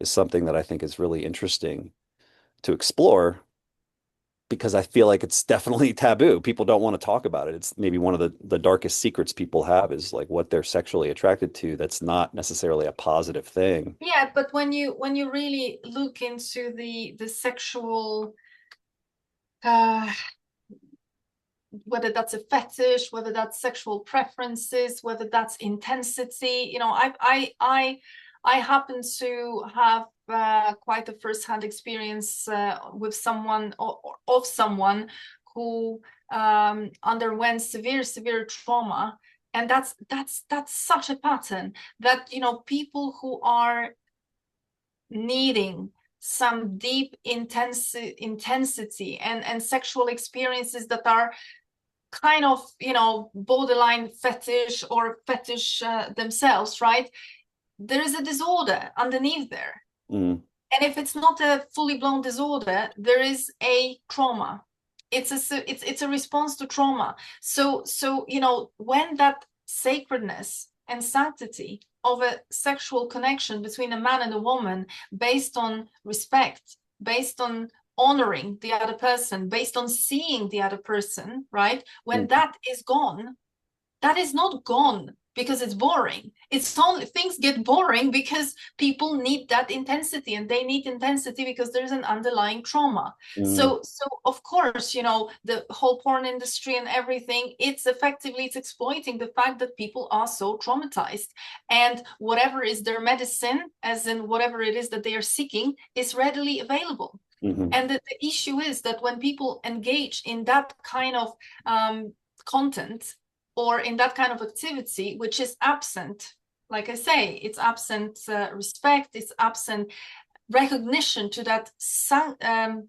is something that I think is really interesting to explore because I feel like it's definitely taboo. People don't want to talk about it. It's maybe one of the darkest secrets people have is like what they're sexually attracted to. That's not necessarily a positive thing. Yeah, but when you really look into the sexual, uh whether that's a fetish, whether that's sexual preferences, whether that's intensity, I happen to have quite a first-hand experience with someone, or of someone who underwent severe trauma. And that's such a pattern that people who are needing some deep intensity and sexual experiences that are kind of borderline fetish or fetish themselves, right? There is a disorder underneath there. Mm, And if it's not a fully blown disorder, there is a trauma. It's a response to trauma. So when that sacredness and sanctity of a sexual connection between a man and a woman, based on respect, based on honoring the other person, based on seeing the other person, right? When mm, that is gone, that is not gone because it's boring. It's only, things get boring because people need that intensity, and they need intensity because there's an underlying trauma. mm, So of course, the whole porn industry and everything, it's exploiting the fact that people are so traumatized, and whatever is their medicine, as in whatever it is that they are seeking, is readily available. mhm, And the issue is that when people engage in that kind of content, or in that kind of activity, which is absent, like I say, it's absent respect, it's absent recognition to that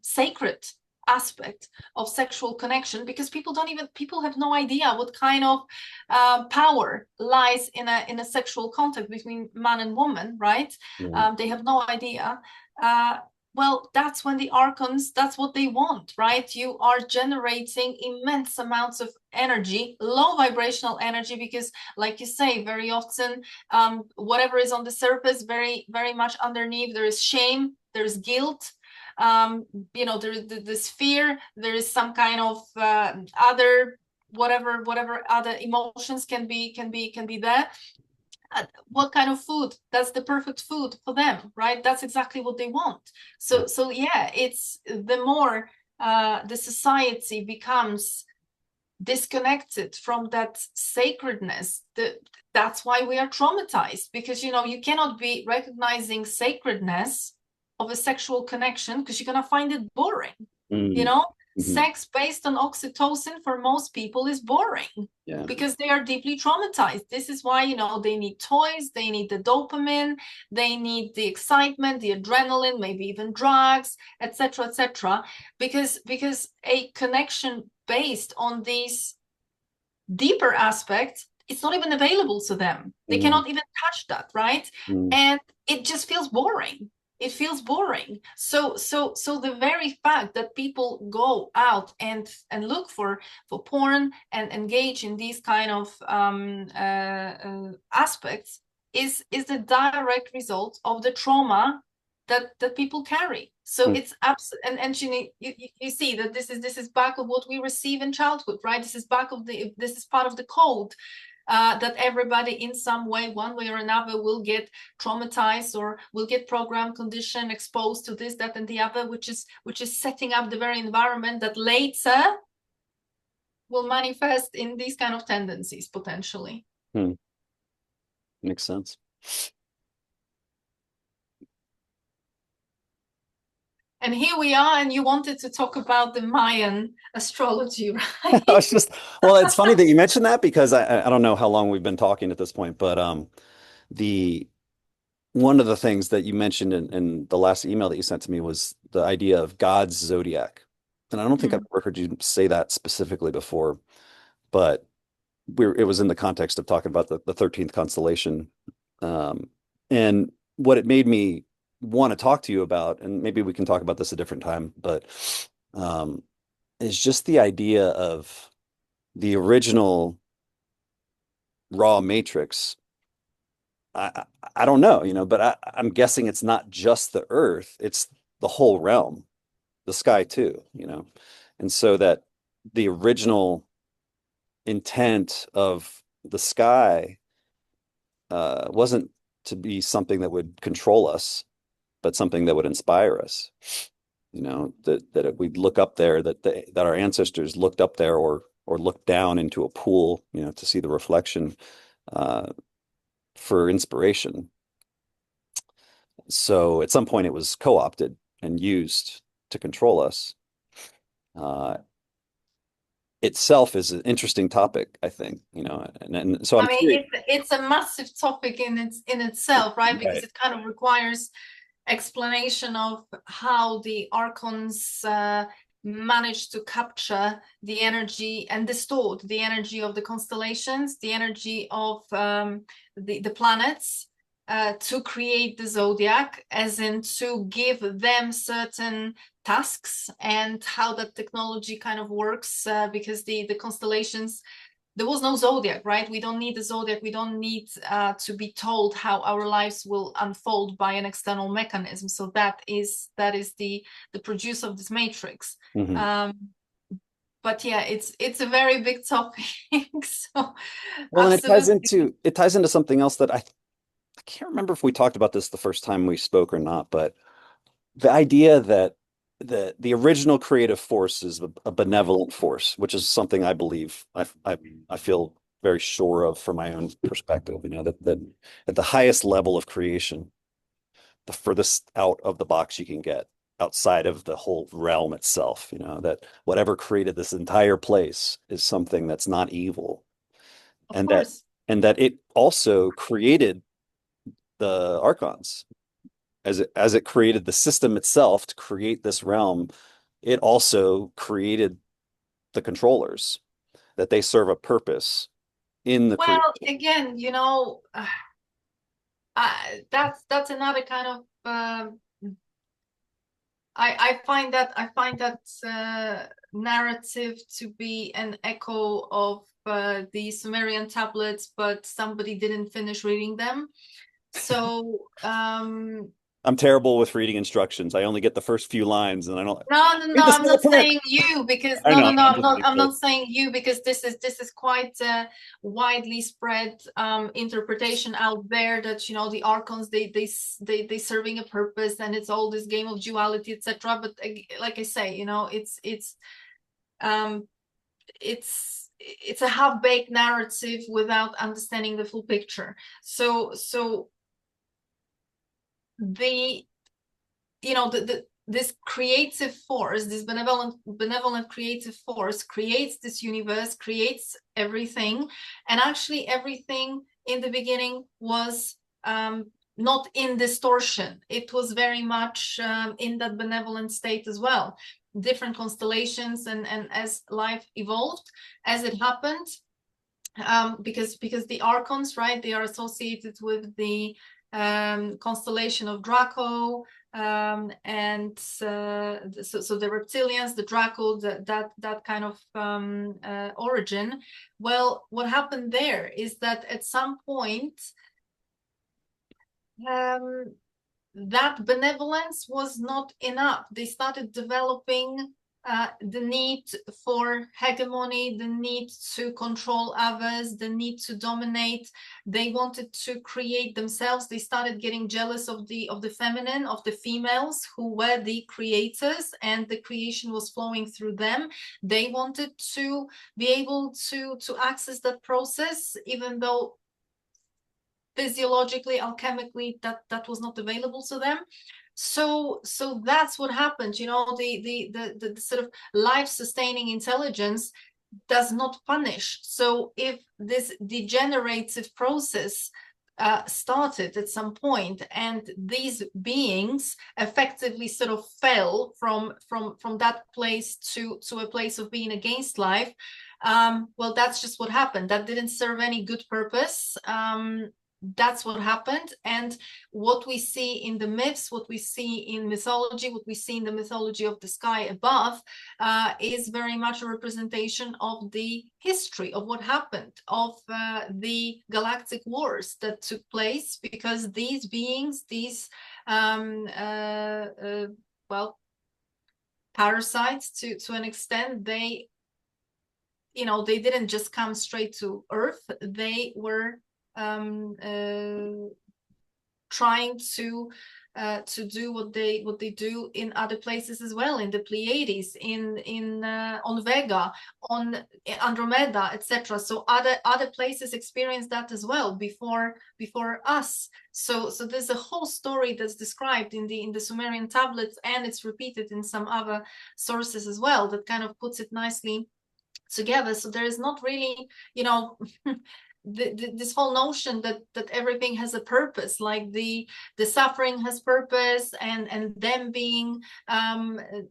sacred aspect of sexual connection, because people have no idea what kind of power lies in a sexual contact between man and woman, right? mm, They have no idea. uh, well, that's when the archons, that's what they want, right? You are generating immense amounts of energy, low vibrational energy, because like you say, very often whatever is on the surface, very very much underneath, there is shame, there's guilt, there's this fear, there is some kind of other, whatever other emotions can be there. What kind of food, that's the perfect food for them, right? That's exactly what they want. yeah, So yeah, it's the more the society becomes disconnected from that sacredness, that's why we are traumatized, because you cannot be recognizing sacredness of a sexual connection because you're going to find it boring. you mm, know mhm, Sex based on oxytocin for most people is boring yeah, because they are deeply traumatized. This is why they need toys, they need the dopamine, they need the excitement, the adrenaline, maybe even drugs, etc., etc., because a connection based on these deeper aspects, it's not even available to them. They mm, cannot even touch that, right? mm, And it just feels boring. it feels boring. So the very fact that people go out and look for porn and engage in these kind of aspects is the direct result of the trauma that people carry. So Hmm. it's absolutely, and you see that this is back of what we receive in childhood, right? This is part of the code, that everybody in some way, one way or another, will get traumatized or will get programmed, conditioned, exposed to this, that, and the other, which is setting up the very environment that later will manifest in these kind of tendencies potentially. Hmm. Makes sense. And here we are, and you wanted to talk about the Mayan astrology, I right? was just, well, it's funny that you mentioned that because I don't know how long we've been talking at this point, but the one of the things that you mentioned in the last email that you sent to me was the idea of God's zodiac. And I don't think I've Mm. ever heard you say that specifically before, but it was in the context of talking about the 13th constellation. Um, and what it made me want to talk to you about, and maybe we can talk about this a different time, but um, is just the idea of the original raw matrix. I don't know, but I'm guessing it's not just the Earth, it's the whole realm, the sky too. And so that the original intent of the sky wasn't to be something that would control us, but something that would inspire us. That we'd look up there, that our ancestors looked up there or looked down into a pool, to see the reflection uh, for inspiration. So at some point it was co-opted and used to control us. Uh, Itself is an interesting topic, I think, and so I'm I mean, curious. it's a massive topic in itself, right? Because Right. it kind of requires explanation of how the archons managed to capture the energy and distort the energy of the constellations, the energy of the planets, to create the zodiac, as in to give them certain tasks, and how that technology kind of works, because the constellations, there was no zodiac, right? We don't need the zodiac. We don't need to be told how our lives will unfold by an external mechanism. So that is the produce of this matrix. Mhm. Um, but yeah, it's a very big topic. So Well, and absolutely, it ties into something else that I can't remember if we talked about this the first time we spoke or not, but the idea that the original creative force is a benevolent force, which is something I believe I feel very sure of from my own perspective, that at the highest level of creation, the furthest out of the box you can get outside of the whole realm itself, that whatever created this entire place is something that's not evil, of and that course. and that it also created the archons as it created the system itself to create this realm. It also created the controllers, that they serve a purpose in the Well, creation. again, that's another kind of. I find that narrative to be an echo of the Sumerian tablets, but somebody didn't finish reading them. So I'm terrible with reading instructions. I only get the first few lines and I don't no, no, read no. the I'm small not print. saying you, because I no, know, no, I no. know, I'm I'm just not. being I'm silly. not saying you, because this is quite widely spread interpretation out there, that the archons, they serving a purpose, and it's all this game of duality, etc. But like I say, um it's a half-baked narrative without understanding the full picture. So the this creative force, this benevolent creative force, creates this universe, creates everything. And actually everything in the beginning was not in distortion. It was very much in that benevolent state as well. Different constellations, and as life evolved, as it happened, because the archons, right, they are associated with the constellation of Draco, and so the reptilians, the Draco, that kind of origin. Well, what happened there is that at some point, um, that benevolence was not enough. They started developing the need for hegemony, the need to control others, the need to dominate. They wanted to create themselves. They started getting jealous of the feminine, of the females who were the creators, and the creation was flowing through them. They wanted to be able to access that process, even though physiologically, alchemically, that was not available to them. So that's what happened. The sort of life-sustaining intelligence does not punish. So if this degenerative process started at some point, and these beings effectively sort of fell from that place to a place of being against life, well, that's just what happened. That didn't serve any good purpose. That's what happened. And what we see in the myths, what we see in mythology, what we see in the mythology of the sky above, is very much a representation of the history of what happened, of the galactic wars that took place, because these beings, these well, parasites, to an extent, they didn't just come straight to Earth. They were trying to do what they do in other places as well, in the Pleiades, on Vega, on Andromeda, etc. So other places experienced that as well before us. So there's a whole story that's described in the Sumerian tablets, and it's repeated in some other sources as well, that kind of puts it nicely together. So there is not really, this whole notion that everything has a purpose, like the suffering has purpose, and them being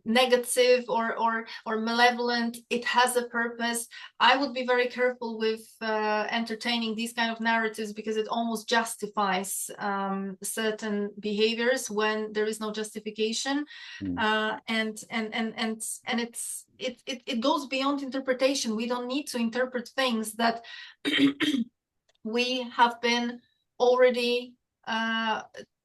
negative or malevolent, it has a purpose. I would be very careful with entertaining these kind of narratives, because it almost justifies certain behaviors when there is no justification. And it goes beyond interpretation. We don't need to interpret things that we have been already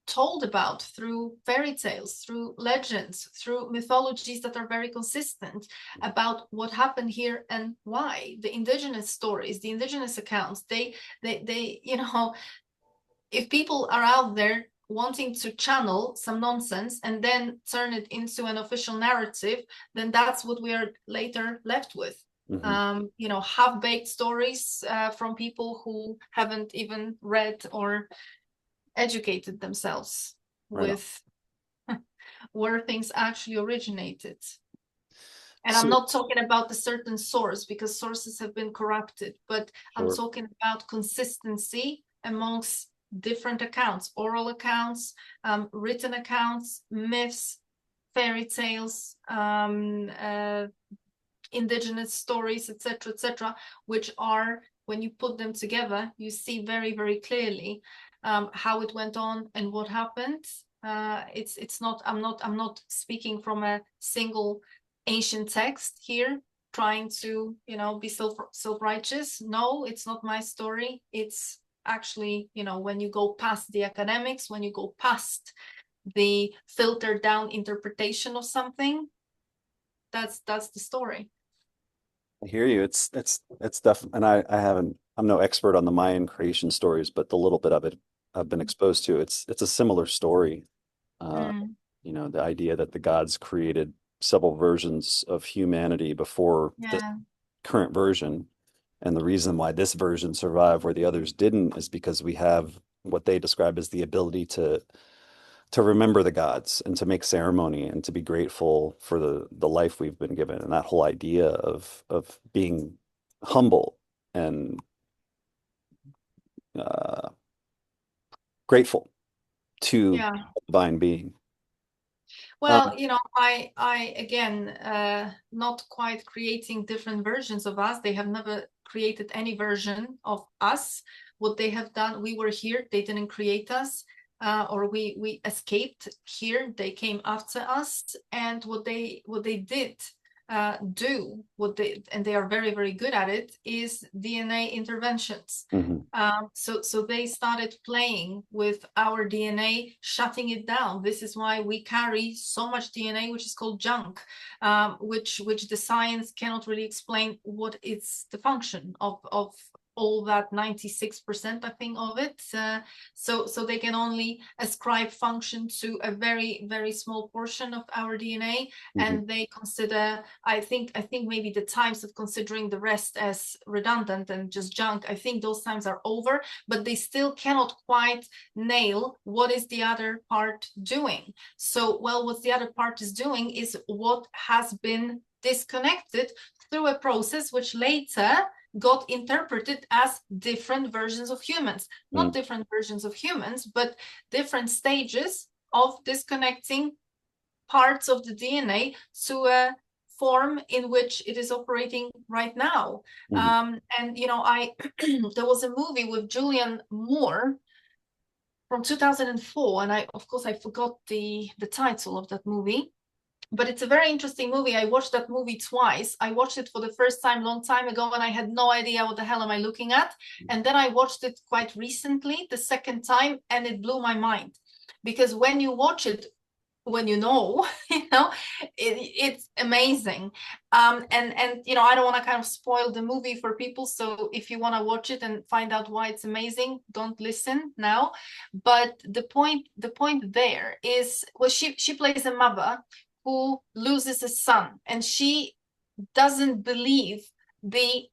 told about through fairy tales, through legends, through mythologies that are very consistent about what happened here and why. The indigenous stories, the indigenous accounts, they if people are out there wanting to channel some nonsense and then turn it into an official narrative, then that's what we are later left with. Half-baked stories from people who haven't even read or educated themselves with where things actually originated. And I'm not talking about the certain source, because sources have been corrupted, but I'm talking about consistency amongst different accounts, oral accounts, written accounts, myths, fairy tales, indigenous stories, etc., which are, when you put them together, you see very, very clearly how it went on and what happened. It's not, I'm not speaking from a single ancient text here, trying to be self-righteous. No, it's not my story. It's actually, when you go past the academics, when you go past the filtered down interpretation of something, that's the story. I hear you. It's definitely, and I'm no expert on the Mayan creation stories, but the little bit of it I've been exposed to, it's a similar story. The idea that the gods created several versions of humanity before the current version. And the reason why this version survived where the others didn't is because we have what they describe as the ability to remember the gods and to make ceremony and to be grateful for the life we've been given. And that whole idea of being humble and grateful to the divine being. Well, I again, not quite creating different versions of us. They have never created any version of us. What they have done, we were here, they didn't create us. or we escaped here. They came after us, and what they did do, and they are very, very good at it, is DNA interventions. Hmm. So they started playing with our DNA, shutting it down. This is why we carry so much DNA, which is called junk, which the science cannot really explain what is the function of all that 96%, I think, of it. So they can only ascribe function to a very, very small portion of our DNA, Hmm. and they consider, I think maybe the times of considering the rest as redundant and just junk, I think those times are over, but they still cannot quite nail what is the other part doing. So, well, what the other part is doing is what has been disconnected through a process which later got interpreted as different versions of humans. Not Mm. different versions of humans, but different stages of disconnecting parts of the DNA to a form in which it is operating right now. Hmm. And I there was a movie with Julianne Moore from 2004, and of course I forgot the title of that movie, but it's a very interesting movie. I watched that movie twice. I watched it for the first time long time ago, and I had no idea what the hell am I looking at. And then I watched it quite recently, the second time, and it blew my mind. Because when you watch it, when you know, it's amazing. And I don't want to kind of spoil the movie for people. So if you want to watch it and find out why it's amazing, don't listen now. But the point there is, well, she plays a mother who loses a son, and she doesn't believe the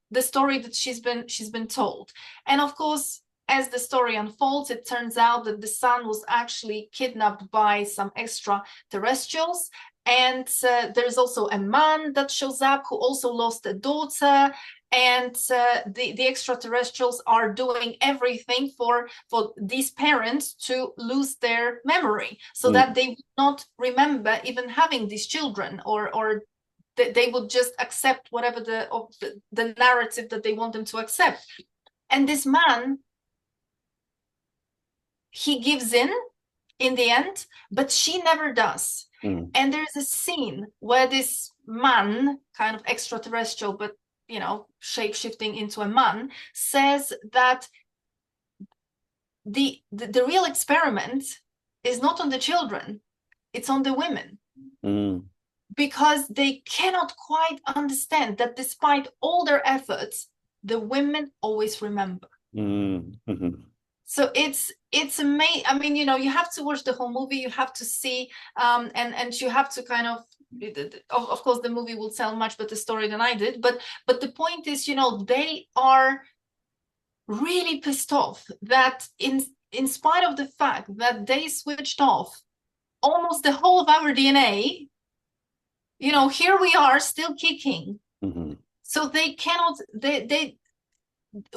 the story that she's been told. And of course, as the story unfolds, it turns out that the son was actually kidnapped by some extraterrestrials. And there's also a man that shows up who also lost a daughter. And the extraterrestrials are doing everything for these parents to lose their memory, so that Mm. they would not remember even having these children, or they would just accept whatever the narrative that they want them to accept. And this man, he gives in the end, but she never does. Mm. And there's a scene where this man, kind of extraterrestrial, but shape shifting into a man, says that the real experiment is not on the children, it's on the women, Mm. because they cannot quite understand that despite all their efforts, the women always remember. Mm. Mhm. So it's amazing. I mean, you have to watch the whole movie. You have to see, and you have to kind of course, the movie will tell much better story than I did. But the point is, they are really pissed off that in spite of the fact that they switched off almost the whole of our DNA, here we are still kicking. Mhm. So they cannot.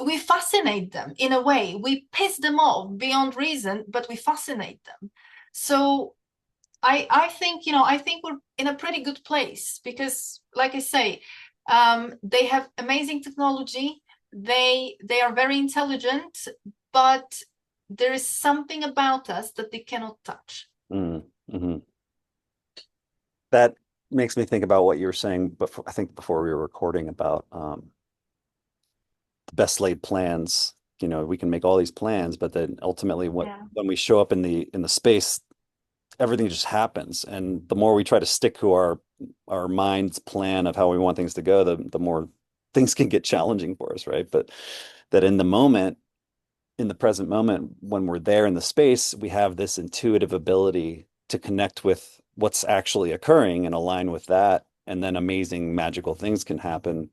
We fascinate them in a way. We piss them off beyond reason, but we fascinate them. So I think we're in a pretty good place because, like I say, they have amazing technology. They are very intelligent, but there is something about us that they cannot touch. Mm. Mhm. That makes me think about what you were saying before, I think before we were recording about the best laid plans. We can make all these plans, but then ultimately Yeah. when we show up in the space, everything just happens. And the more we try to stick to our mind's plan of how we want things to go, the more things can get challenging for us, right? But that in the moment, in the present moment, when we're there in the space, we have this intuitive ability to connect with what's actually occurring and align with that. And then amazing magical things can happen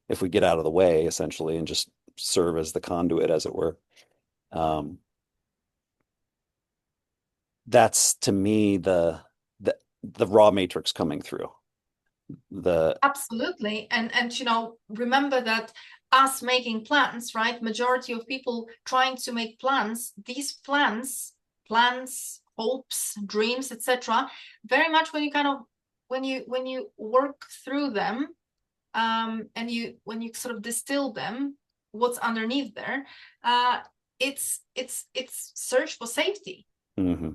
if we get out of the way, essentially, and just serve as the conduit, as it were. Um, that's to me the raw matrix coming through. The Absolutely. And remember that us making plans, right? Majority of people trying to make plans, these plans, hopes, dreams, etc., very much when you work through them, and when you sort of distill them, what's underneath there, it's search for safety. Hmm.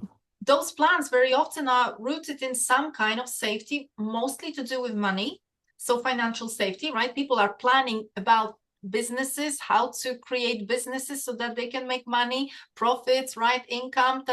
Those plans very often are rooted in some kind of safety, mostly to do with money. So financial safety, right? People are planning about businesses, how to create businesses so that they can make money, profits, right? Income,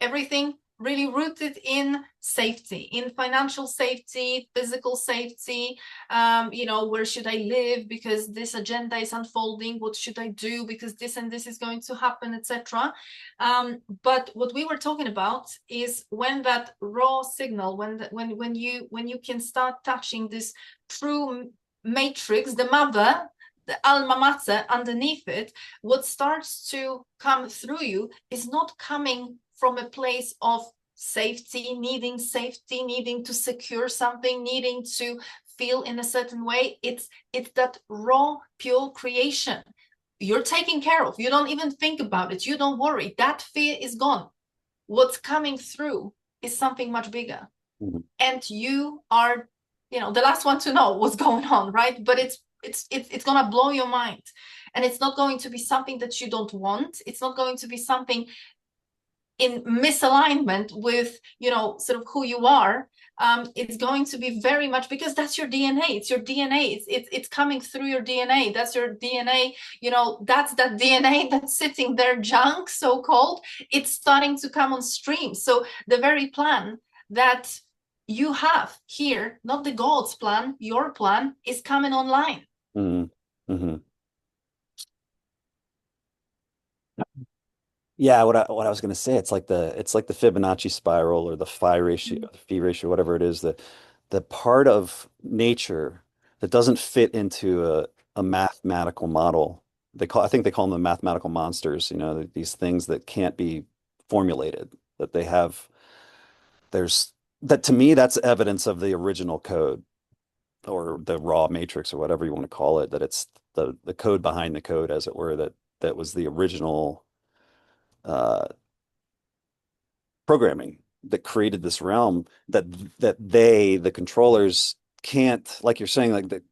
everything really rooted in safety, in financial safety, physical safety. Where should I live because this agenda is unfolding? What should I do because this and this is going to happen, etc. But what we were talking about is when that raw signal, when you can start touching this true matrix, the mother, the alma mater underneath it, what starts to come through you is not coming from a place of safety, needing to secure something, needing to feel in a certain way. It's that raw, pure creation. You're taken care of. You don't even think about it. You don't worry. That fear is gone. What's coming through is something much bigger. Hmm. And you are, the last one to know what's going on, right? But it's gonna blow your mind. And it's not going to be something that you don't want. It's not going to be something in misalignment with sort of who you are. It's going to be very much because that's your DNA. It's your DNA. It's coming through your DNA. That's your DNA. That's that DNA that's sitting there, junk, so called. It's starting to come on stream. So the very plan that you have here, not the God's plan, your plan, is coming online. Hmm. Hmm. Yeah, what I was going to say, it's like the Fibonacci spiral or the phi ratio, whatever it is, the part of nature that doesn't fit into a mathematical model. I think they call them the mathematical monsters, these things that can't be formulated, that they have, there's that to me, that's evidence of the original code or the raw matrix or whatever you want to call it, that it's the code behind the code, as it were, that was the original uh programming that created this realm that the controllers can't, like you're saying, like that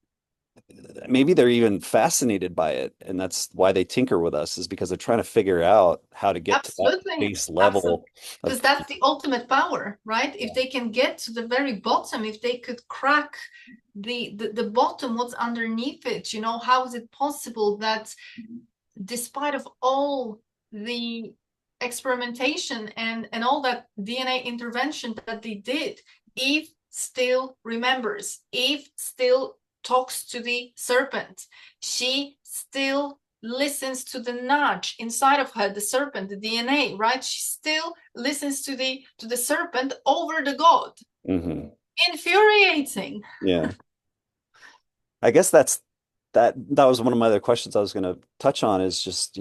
maybe they're even fascinated by it, and that's why they tinker with us, is because they're trying to figure out how to get to that Absolutely. base Absolutely. level Because of. that's the ultimate power, right? Yeah. If they can get to the very bottom, if they could crack the bottom, what's underneath it, how is it possible that despite of all the experimentation and all that DNA intervention that they did, Eve still remembers. Eve still talks to the serpent. She still listens to the nudge inside of her, the serpent, the DNA, right? She still listens to the serpent over the God. Hmm. Infuriating. Yeah. I guess that was one of my other questions I was going to touch on, is just,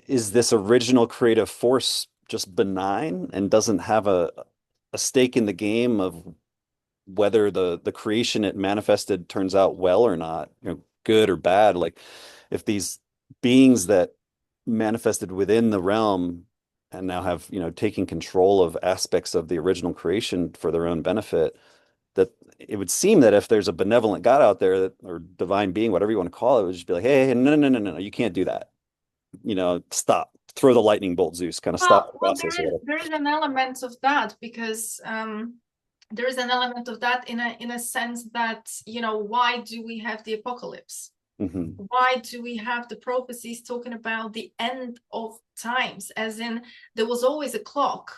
is this original creative force just benign and doesn't have a stake in the game of whether the creation it manifested turns out well or not, good or bad? Like, if these beings that manifested within the realm and now have, taking control of aspects of the original creation for their own benefit, that it would seem that if there's a benevolent God out there, or divine being, whatever you want to call it, would just be like, hey, no, no, no, no, no, you can't do that. Stop, throw the lightning bolt, Zeus, kind of stop the Well, process or whatever. there is an element of that because there is an element of that in a sense that why do we have the apocalypse? Hmm. Why do we have the prophecies talking about the end of times? As in, there was always a clock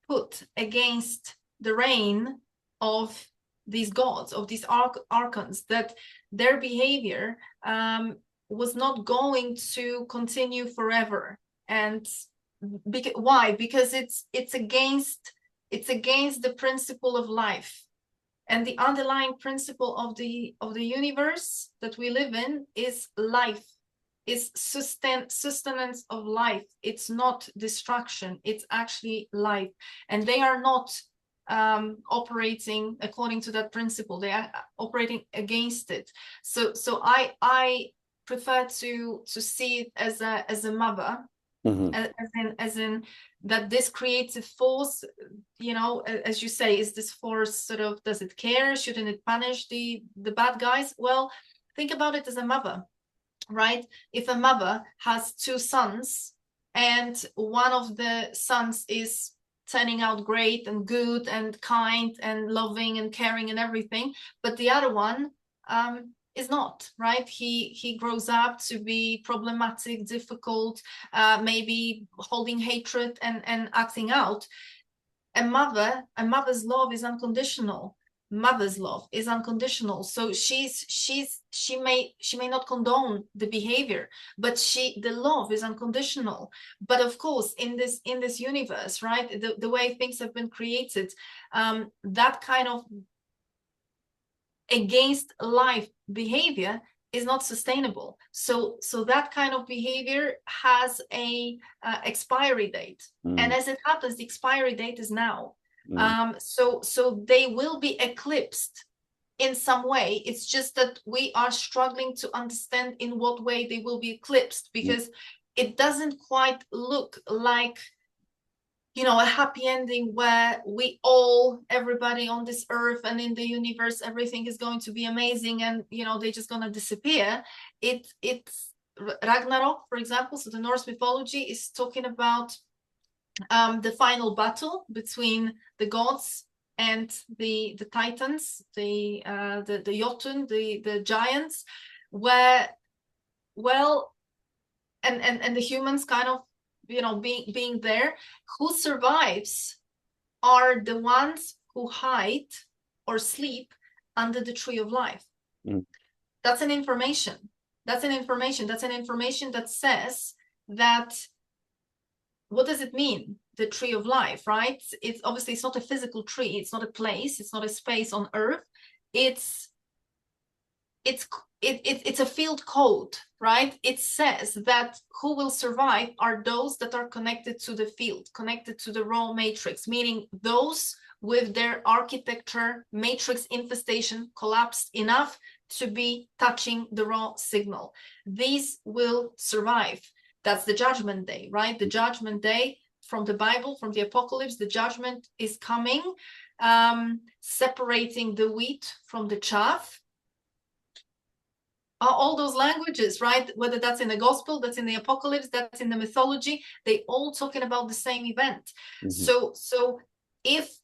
put against the reign of these gods, of these archons, that their behavior was not going to continue forever. And why? Because it's against the principle of life, and the underlying principle of the universe that we live in is life, is sustenance of life. It's not destruction, it's actually life. And they are not operating according to that principle, they are operating against it. So I prefer to see it as a mother, Hmm. as in that this creative force, as you say, is this force sort of, does it care, shouldn't it punish the bad guys? Well, think about it as a mother. right? If a mother has two sons and one of the sons is turning out great and good and kind and loving and caring and everything, but the other one is not, right? He grows up to be problematic, difficult, maybe holding hatred and acting out. A mother's love is unconditional. Mother's love is unconditional. So she may not condone the behavior, but the love is unconditional. But of course, in this universe, right, the way things have been created, that kind of against life behavior is not sustainable. So that kind of behavior has a expiry date, and Mm, as it happens, the expiry date is now. mm, So they will be eclipsed in some way. It's just that we are struggling to understand in what way they will be eclipsed, mm, because it doesn't quite look like, you know, a happy ending where we all, everybody on this earth and in the universe, everything is going to be amazing and, you know, they're just going to disappear. It's Ragnarok, for example. So the Norse mythology is talking about the final battle between the gods and the Titans, the Jotun, the giants, where, well, and the humans kind of, you know, being there. Who survives are the ones who hide or sleep under the tree of life. mm, That's an information. That's an information. That's an information that says that, what does it mean, the tree of life, right? It's obviously, it's not a physical tree, it's not a place, it's not a space on earth. It's it's it's a field code, right? It says that who will survive are those that are connected to the field, connected to the raw matrix, meaning those with their architecture matrix infestation collapsed enough to be touching the raw signal. These will survive. That's the judgment day, right? The judgment day from the Bible, from the apocalypse, the judgment is coming, separating the wheat from the chaff. All those languages, right? Whether that's in the gospel, that's in the apocalypse, that's in the mythology, they all talking about the same event. mhm, So if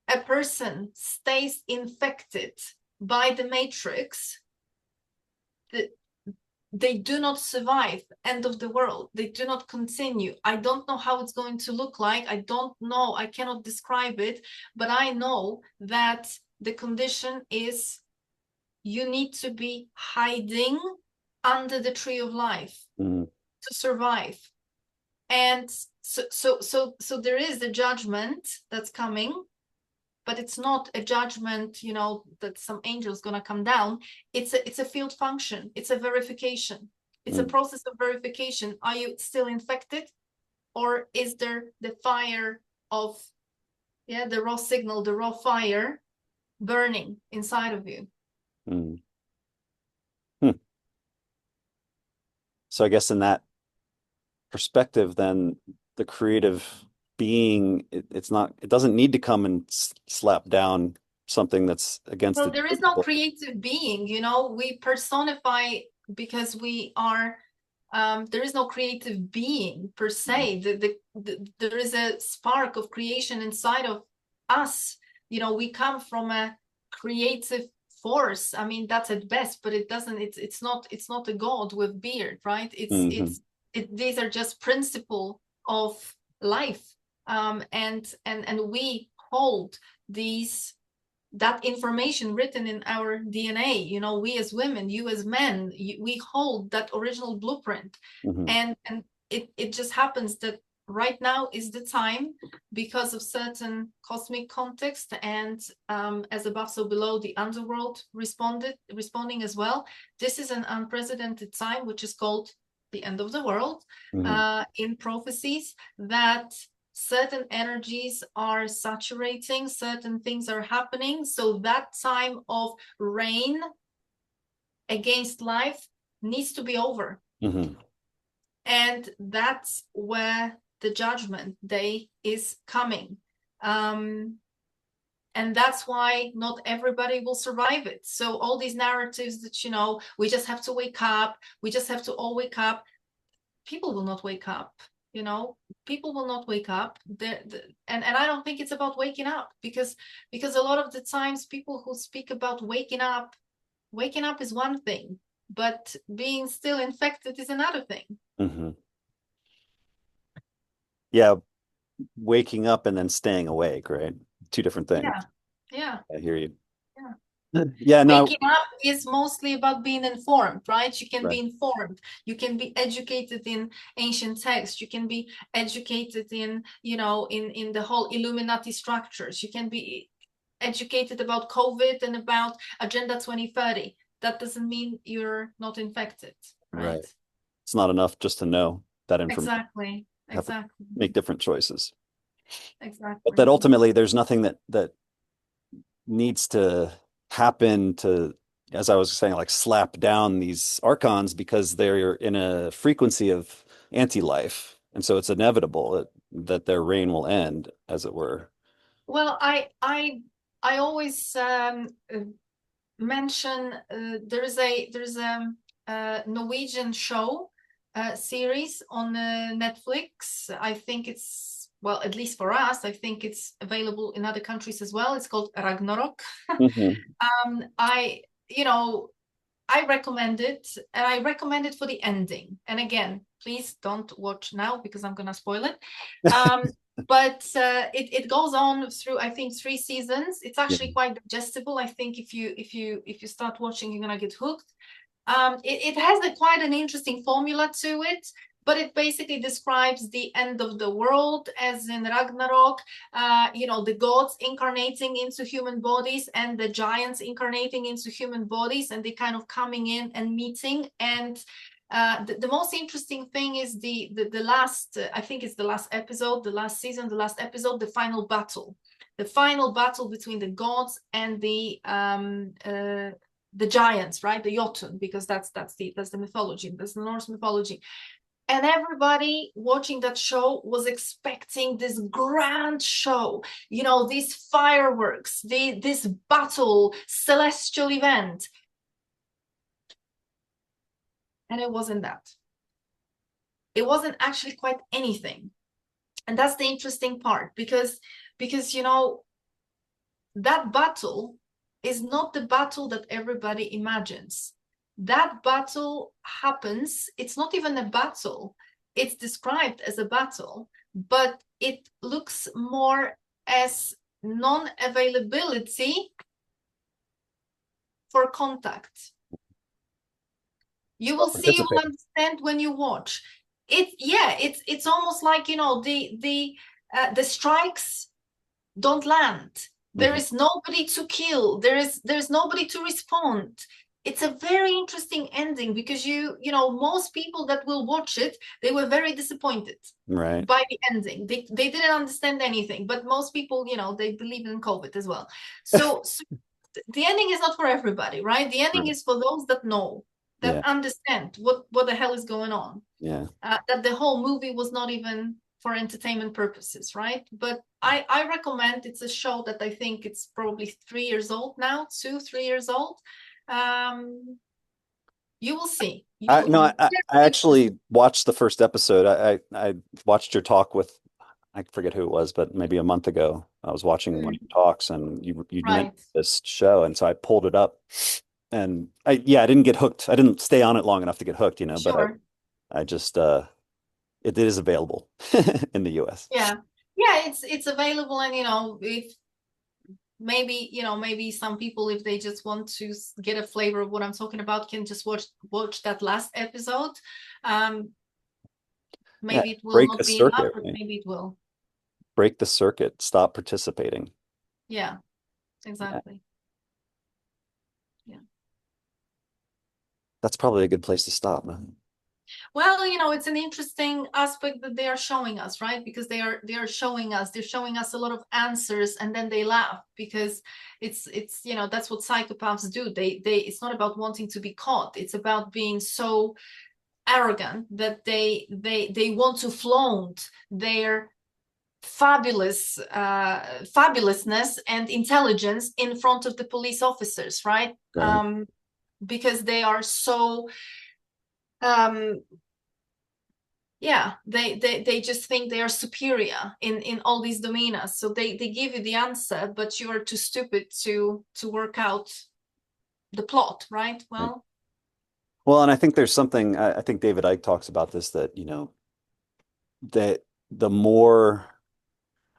a person stays infected by the matrix, the, they do not survive end of the world. They do not continue. I don't know how it's going to look like. I don't know. I cannot describe it, but I know that the condition is, you need to be hiding under the tree of life mm, to survive. And so there is the judgment that's coming, but it's not a judgment, you know, that some angel's gonna come down. It's a field function. It's a verification. It's a mm, process of verification. Are you still infected, or is there the fire of, yeah, the raw signal, the raw fire burning inside of you? mm. Hmm. So I guess in that perspective, then the creative being, it's not, it doesn't need to come and slap down something that's against Well, its there is no principle. creative being, you know, we personify because we are, there is no creative being per Mm, se. There is a spark of creation inside of us. You know, we come from a creative force. I mean, that's at best, but it doesn't, it's not a god with beard, right? mhm, These are just principle of life. And we hold these, that information written in our DNA. You know, we as women, you as men, we hold that original blueprint. mhm, And it just happens that right now is the time, because of certain cosmic context, and as above so below, the underworld responding as well. This is an unprecedented time, which is called the end of the world, mhm, in prophecies, that certain energies are saturating, certain things are happening. So that time of rain against life needs to be over. mhm, And that's where the judgment day is coming. Um, And that's why not everybody will survive it. So all these narratives that, we just have to wake up, we just have to all wake up. People will not wake up, people will not wake up. And I don't think it's about waking up, because a lot of the times people who speak about waking up is one thing, but being still infected is another thing. Hmm. Yeah, waking up and then staying awake, right? Two different things. Yeah, yeah, I hear you. yeah. Yeah, no, Waking up is mostly about being informed, right? You can be right, informed. You can be educated in ancient texts. You can be educated in, in the whole Illuminati structures. You can be educated about COVID and about Agenda 2030. That doesn't mean you're not infected, right. right? It's not enough just to know that information. Exactly. Have to Exactly. make different choices. But Exactly. that ultimately there's nothing that needs to happen to, as I was saying, like slap down these archons because they're in a frequency of anti-life. And so it's inevitable that their reign will end, as it were. Well, I always mention there's a Norwegian show series on Netflix. I think it's, well, at least for us, I think it's available in other countries as well. It's called Ragnarok. Mhm. I you know I recommend it, and I recommend it for the ending. And again, please don't watch now because I'm gonna spoil it. Um, but it goes on through, I think, 3 seasons. It's Yeah. actually quite digestible. I think if you start watching, you're gonna get hooked. It has quite an interesting formula to it, but it basically describes the end of the world, as in Ragnarok, the gods incarnating into human bodies and the giants incarnating into human bodies, and they kind of coming in and meeting. And the most interesting thing is the last, I think it's the last episode, the last season, the last episode, the final battle. The final battle between the gods and the giants, right? The Jotun, because that's the mythology, that's the Norse mythology. And everybody watching that show was expecting this grand show, these fireworks, this battle, celestial event. And it wasn't that. It wasn't actually quite anything. And that's the interesting part, because that battle is not the battle that everybody imagines. That battle happens, it's not even a battle, it's described as a battle, but it looks more as non-availability for contact. You will see, you will Participating. understand when you watch it. Yeah, it's almost like, the strikes don't land. There Mhm. is nobody to kill. There's nobody to respond. It's a very interesting ending, because most people that will watch it, they were very disappointed Right. by the ending. They didn't understand anything, but most people, they believe in COVID as well. So the ending is not for everybody, right? The ending Right. is for those that know, that Yeah. understand what the hell is going on. Yeah. That the whole movie was not even for entertainment purposes, right? But I recommend, it's a show that I think it's probably 3 years old now, 2, 3 years old. Um, you will see. I no, I Very actually watched the first episode. I watched your talk with, I forget who it was, but maybe a month ago. I was watching one of interesting. your talks and you mentioned Right. this show, and so I pulled it up, and I didn't get hooked. I didn't stay on it long enough to get hooked, but Sure. I just it is available in the US. Yeah. Yeah, it's available. And if maybe some people, if they just want to get a flavor of what I'm talking about, can just watch that last episode. um Yeah, Maybe it will break the not be enough, circuit, but right? maybe it will. Break the circuit, stop participating. Yeah, Yeah, exactly. Yeah. that's probably a good place to stop, man. Well, it's an interesting aspect that they are showing us, right? Because they are showing us a lot of answers, and then they laugh, because it's that's what psychopaths do. They it's not about wanting to be caught. It's about being so arrogant that they want to flaunt their fabulousness and intelligence in front of the police officers, right? Right. Because they are so um, yeah, they just think they are superior in all these domains. So they give you the answer, but you are too stupid to work out the plot, right? Right. Well, Well, and I think there's something, I think David Icke talks about this, that, that the more,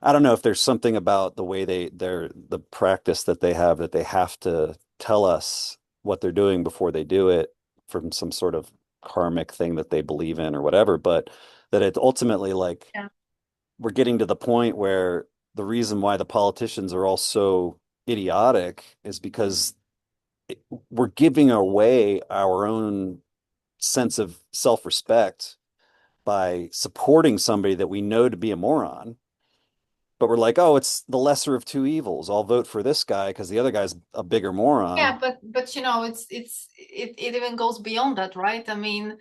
I don't know if there's something about the way the practice that they have, that they have to tell us what they're doing before they do it, from some sort of karmic thing that they believe in or whatever, but that it's ultimately like yeah, we're getting to the point where the reason why the politicians are all so idiotic is because we're giving away our own sense of self-respect by supporting somebody that we know to be a moron. But we're like, oh, it's the lesser of two evils. I'll vote for this guy because the other guy's a bigger moron. yeah, but it even goes beyond that, right? I mean,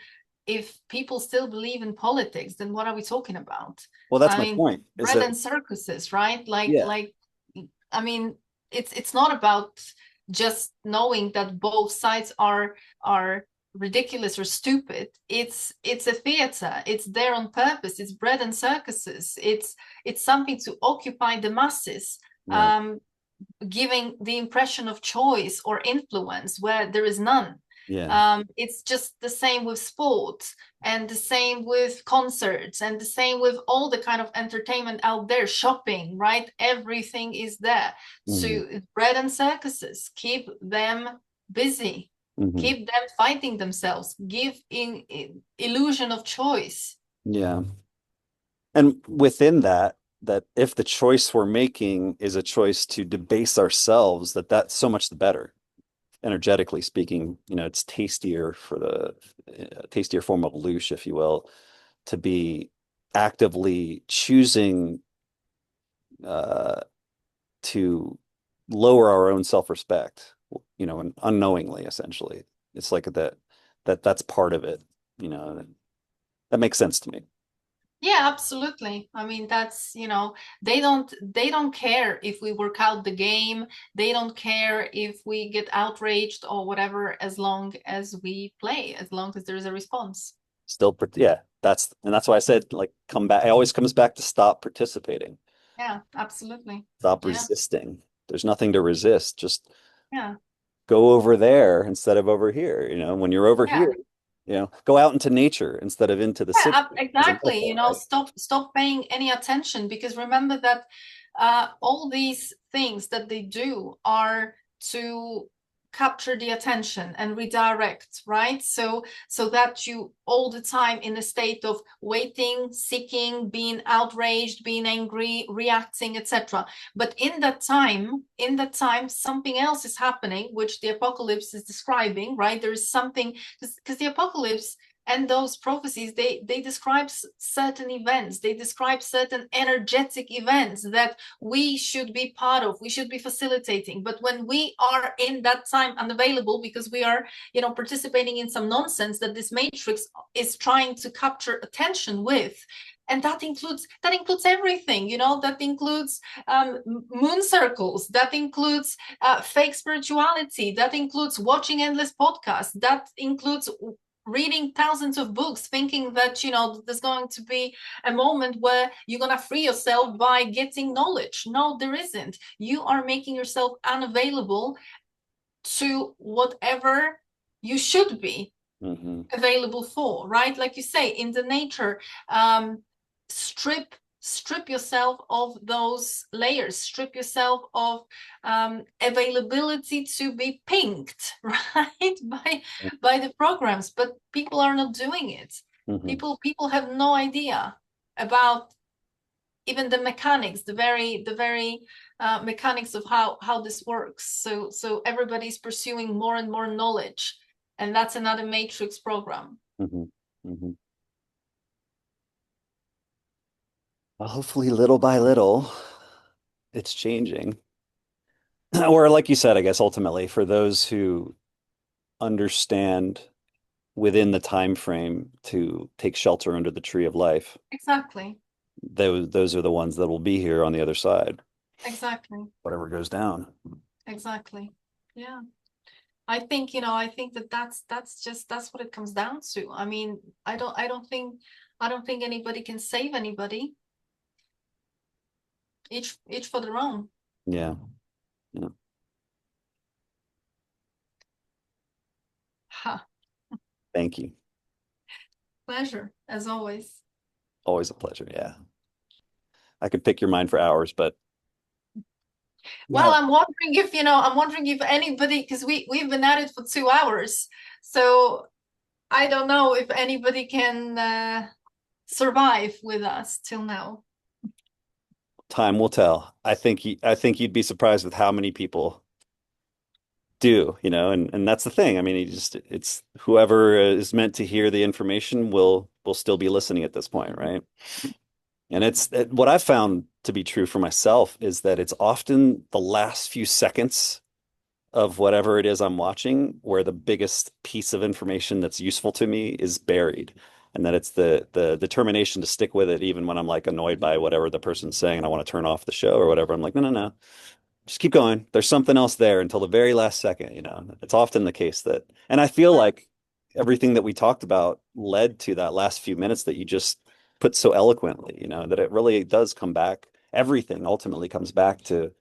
if people still believe in politics, then what are we talking about? Well, that's I my mean, point, is bread that, and circuses, right? yeah. Like I mean, it's not about just knowing that both sides are ridiculous or stupid. It's a theater. It's there on purpose. It's bread and circuses. It's something to occupy the masses. Yeah. Um, Giving the impression of choice or influence where there is none. Yeah. It's just the same with sports and the same with concerts and the same with all the kind of entertainment out there, shopping, right? Everything is there. Hmm. So bread and circuses, keep them busy, Hmm. keep them fighting themselves, give in illusion of choice. Yeah. And within that, that if the choice we're making is a choice to debase ourselves, that's so much the better. Energetically speaking, it's tastier for the tastier form of louche, if you will, to be actively choosing uh, to lower our own self-respect, and unknowingly, essentially. It's like that's part of it, that makes sense to me. Yeah, absolutely. I mean, that's, they don't care if we work out the game. They don't care if we get outraged or whatever, as long as we play, as long as there's a response. Still, yeah, that's why I said, like, come back. It always comes back to stop participating, Yeah, absolutely. stop Yeah, resisting. There's nothing to resist. Just yeah, go over there instead of over here. When you're over yeah. here, go out into nature instead of into the Yeah, city as a exactly. metaphor, right? Stop paying any attention, because remember that all these things that they do are to capture the attention and redirect, right? So that you all the time in a state of waiting, seeking, being outraged, being angry, reacting, etc. But in that time, something else is happening, which the apocalypse is describing, right? There is something, because the apocalypse and those prophecies, they describe certain events, they describe certain energetic events that we should be part of, we should be facilitating. But when we are in that time unavailable, because we are participating in some nonsense that this matrix is trying to capture attention with, and that includes everything, that includes moon circles, that includes fake spirituality, that includes watching endless podcasts, that includes reading thousands of books, thinking that there's going to be a moment where you're going to free yourself by getting knowledge. No, there isn't. You are making yourself unavailable to whatever you should be Hmm. available for, right? Like you say, in the nature, um, strip yourself of those layers, strip yourself of availability to be pinked, right? By the programs. But people are not doing it. Hmm. People have no idea about even the mechanics, the very mechanics of how this works. So everybody's pursuing more and more knowledge, and that's another matrix program. Hmm. Hmm. Well, hopefully, little by little, it's changing. Or, like you said, I guess ultimately, for those who understand within the time frame to take shelter under the tree of life, Exactly. those are the ones that will be here on the other side, Exactly. whatever goes down. Exactly. Yeah. I think that that's what it comes down to. I mean, I don't think anybody can save anybody. Each for their own. Yeah. Yeah. Ha. Thank you. Pleasure, as always. Always a pleasure. Yeah. I could pick your mind for hours, but you Well, have I'm wondering if anybody, because we've been at it for 2 hours, so I don't know if anybody can survive with us till now. time will tell. I think you'd be surprised with how many people do, and that's the thing. I mean, it's whoever is meant to hear the information will still be listening at this point, right? And what I've found to be true for myself is that it's often the last few seconds of whatever it is I'm watching where the biggest piece of information that's useful to me is buried. And that it's the determination to stick with it even when I'm like annoyed by whatever the person's saying and I want to turn off the show or whatever. I'm like, no, no, no. Just keep going. There's something else there until the very last second. It's often the case that, and I feel Right. like everything that we talked about led to that last few minutes that you just put so eloquently, that it really does come back. Everything ultimately comes back to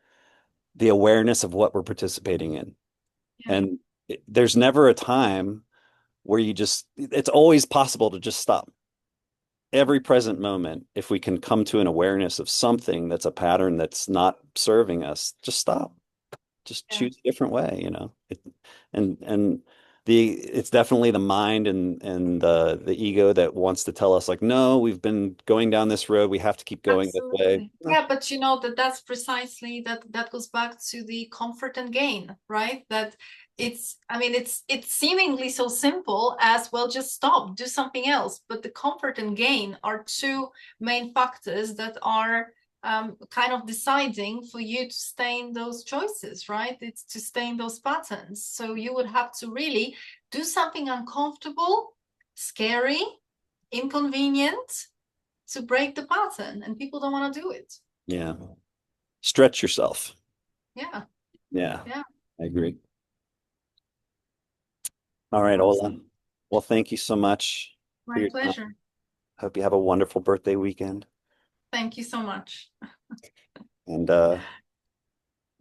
the awareness of what we're participating in. Yeah. And there's never a time where it's always possible to just stop. Every present moment, if we can come to an awareness of something that's a pattern that's not serving us, just stop. Just Yeah. choose a different way. And it's definitely the mind and the ego that wants to tell us like, no, we've been going down this road. We have to keep going this way. Absolutely. No. Yeah, but that's precisely that goes back to the comfort and gain, right? That I mean, it's seemingly so simple as, well, just stop, do something else. But the comfort and gain are two main factors that are kind of deciding for you to stay in those choices, right? It's to stay in those patterns. So you would have to really do something uncomfortable, scary, inconvenient to break the pattern, and people don't want to do it. Yeah. Stretch yourself. Yeah. Yeah, Yeah. I agree. All right, Ola. Absolutely. Well, thank you so much for My your time. pleasure. Hope you have a wonderful birthday weekend. Thank you so much. And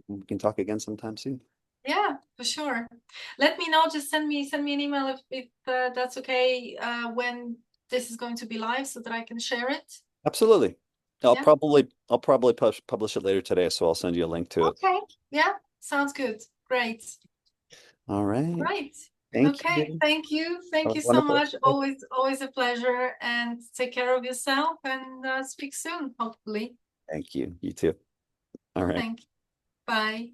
we can talk again sometime soon. Yeah, for sure. Let me know. Just send me an email if that's okay, when this is going to be live so that I can share it. Absolutely. I'll Yeah. probably I'll probably publish it later today, so I'll send you a link to it. Okay. Yeah. Sounds good. Great. All right. Right. Thank Okay. you. Thank you. Thank Have a you so wonderful much. day. Always a pleasure. And take care of yourself, and speak soon, hopefully. Thank you. You too. All right. Thank you. Bye.